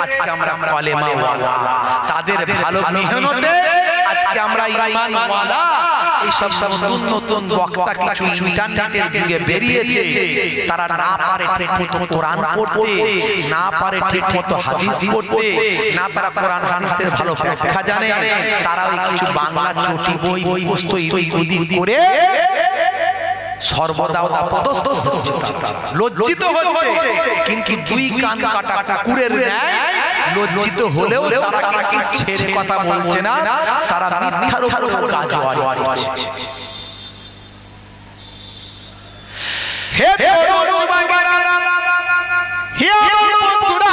আজকে আমরা কলেমা ওয়ালা, তাদের ভালো মেহনতে আজকে আমরা ঈমান ওয়ালা। এই সব নতুন নতুন বক্তা কিছু ইন্টারনেটের যুগে বেরিয়েছে, তারা না পারে ঠিকমতো কোরআন পড়তে, না পারে ঠিকমতো হাদিস পড়তে, না তারা কোরআন হাদিসের ভালো ব্যাখ্যা জানে, তারা ওই কিছু বাংলা চটি বই মুখস্থ ইত্যাদি করে সর্বদা অপদস্থ হচ্ছে, লজ্জিত হচ্ছে। কিন্তু দুই কান কাটা কুকুরের ন্যায় লজ্জিত হলেও তারা কাকে ছেড়ে কথা বলছে না, তারা মিথ্যার উপর কাজ করছে। হে যুবকেরা, হে আমার বন্ধুরা,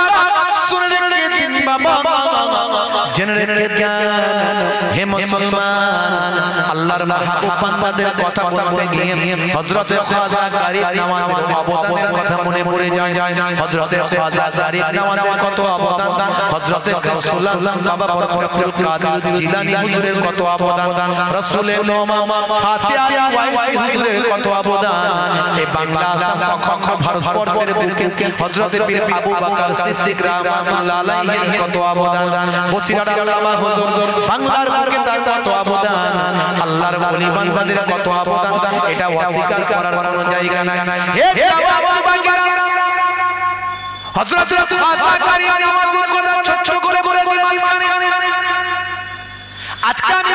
শুনে রেখে দিন বাবা, জেনে রেখে জ্ঞান। হে মুসলমান, আল্লাহর মাহবুব বান্দাদের কথা বলতে গিয়ে হযরত খাজা গরিব নওয়াজের অবদানের কথা মনে পড়ে যায়। হযরত খাজা গরিব নওয়াজের কত অবদান, হযরত গাউসুল্লাহ বাবা আব্দুল কাদের জিলানী হুজুরের কত অবদান, রাসূলের নাম ফাতিহা ওয়াইসি হুজুরের কত অবদান, এই বাংলা আসাম ভারতবর্ষের বুকে হযরত পীর আবু বকর সিদ্দিক রাহমাতুল্লাহ আলাইহির কত অবদান, বসিরার আল্লামা হুজুর বাংলার বুকে তার কত অবদান, আল্লাহর ওলি বান্দাদের কত অবদান, এটা অস্বীকার করার কোনো জায়গা নাই। হে যুবকেরা, হযরত খাজা গরিব নওয়াজের কথা ছোট করে বলে দিই মাঝখানে। আজকে আমি